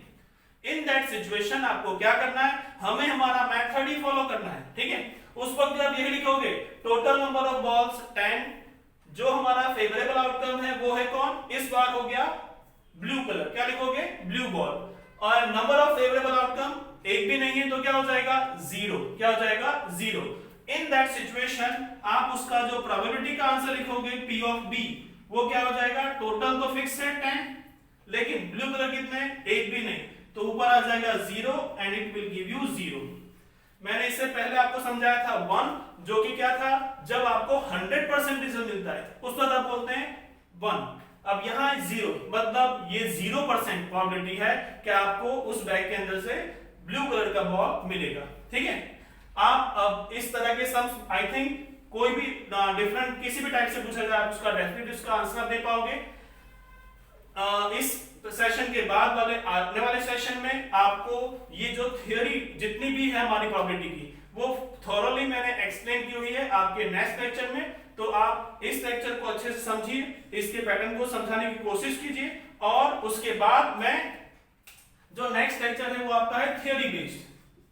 इन दैट सिचुएशन आपको क्या करना है? हमें हमारा मेथड ही फॉलो करना है, ठीक है। उस वक्त आप यही लिखोगे टोटल नंबर ऑफ बॉल्स 10, जो हमारा फेवरेबल आउटकम है वो है कौन? इस बार हो गया ब्लू कलर। क्या लिखोगे? Blue ball. और नंबर ऑफ फेवरेबल आउटकम एक भी नहीं है तो क्या हो जाएगा? 0। क्या हो जाएगा? 0। इन दैट सिचुएशन आप उसका जो प्रोबेबिलिटी का आंसर लिखोगे P ऑफ B, वो क्या हो जाएगा? टोटल तो फिक्स है 10, लेकिन ब्लू कलर कितने? एक भी नहीं, तो ऊपर आ जाएगा 0 and it will give you 0। मैंने इससे पहले आपको समझाया था 1, जो कि क्या था? जब आपको 100% रिजल्ट मिलता है उस वक्त आप बोलते हैं 1। अब यहाँ 0, मतलब ये 0% प्रोबेबिलिटी है कि आपको उस बैग के अंदर से ब्लू कलर का बॉल मिलेगा, ठीक है। आप अब इस तरह के सम्स आई थिंक कोई भी डिफरेंट किसी भी टाइप से पूछा जाए आप उसका डेफिनेटली उसका आंसर दे पाओगे। इस सेशन के बाद वाले आने वाले सेशन में आपको ये जो थ्योरी जितनी भी है हमारी प्रोबेबिलिटी की, वो थॉरोली मैंने एक्सप्लेन की हुई है आपके नेक्स्ट लेक्चर में। तो आप इस लेक्चर को अच्छे से समझिए, इसके पैटर्न को समझाने की कोशिश कीजिए, और उसके बाद मैं जो नेक्स्ट लेक्चर है वो आपका है थ्योरी बेस्ड।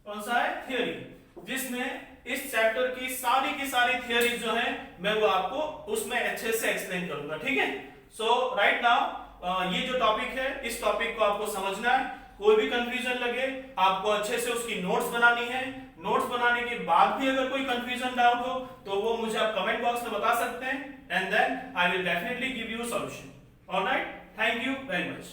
कौन सा है? थ्योरी, जिसमें इस चैप्टर की सारी थ्योरीज जो है मैं वो आपको उसमें अच्छे से एक्सप्लेन करूंगा, ठीक है। सो राइट नाउ ये जो टॉपिक है, इस टॉपिक को आपको समझना है। कोई भी कंफ्यूजन लगे आपको अच्छे से उसकी नोट्स बनानी है। नोट्स बनाने के बाद भी अगर कोई कंफ्यूजन डाउट हो तो वो मुझे आप कमेंट बॉक्स में बता सकते हैं, and then I will definitely give you solution. Alright, thank you very much.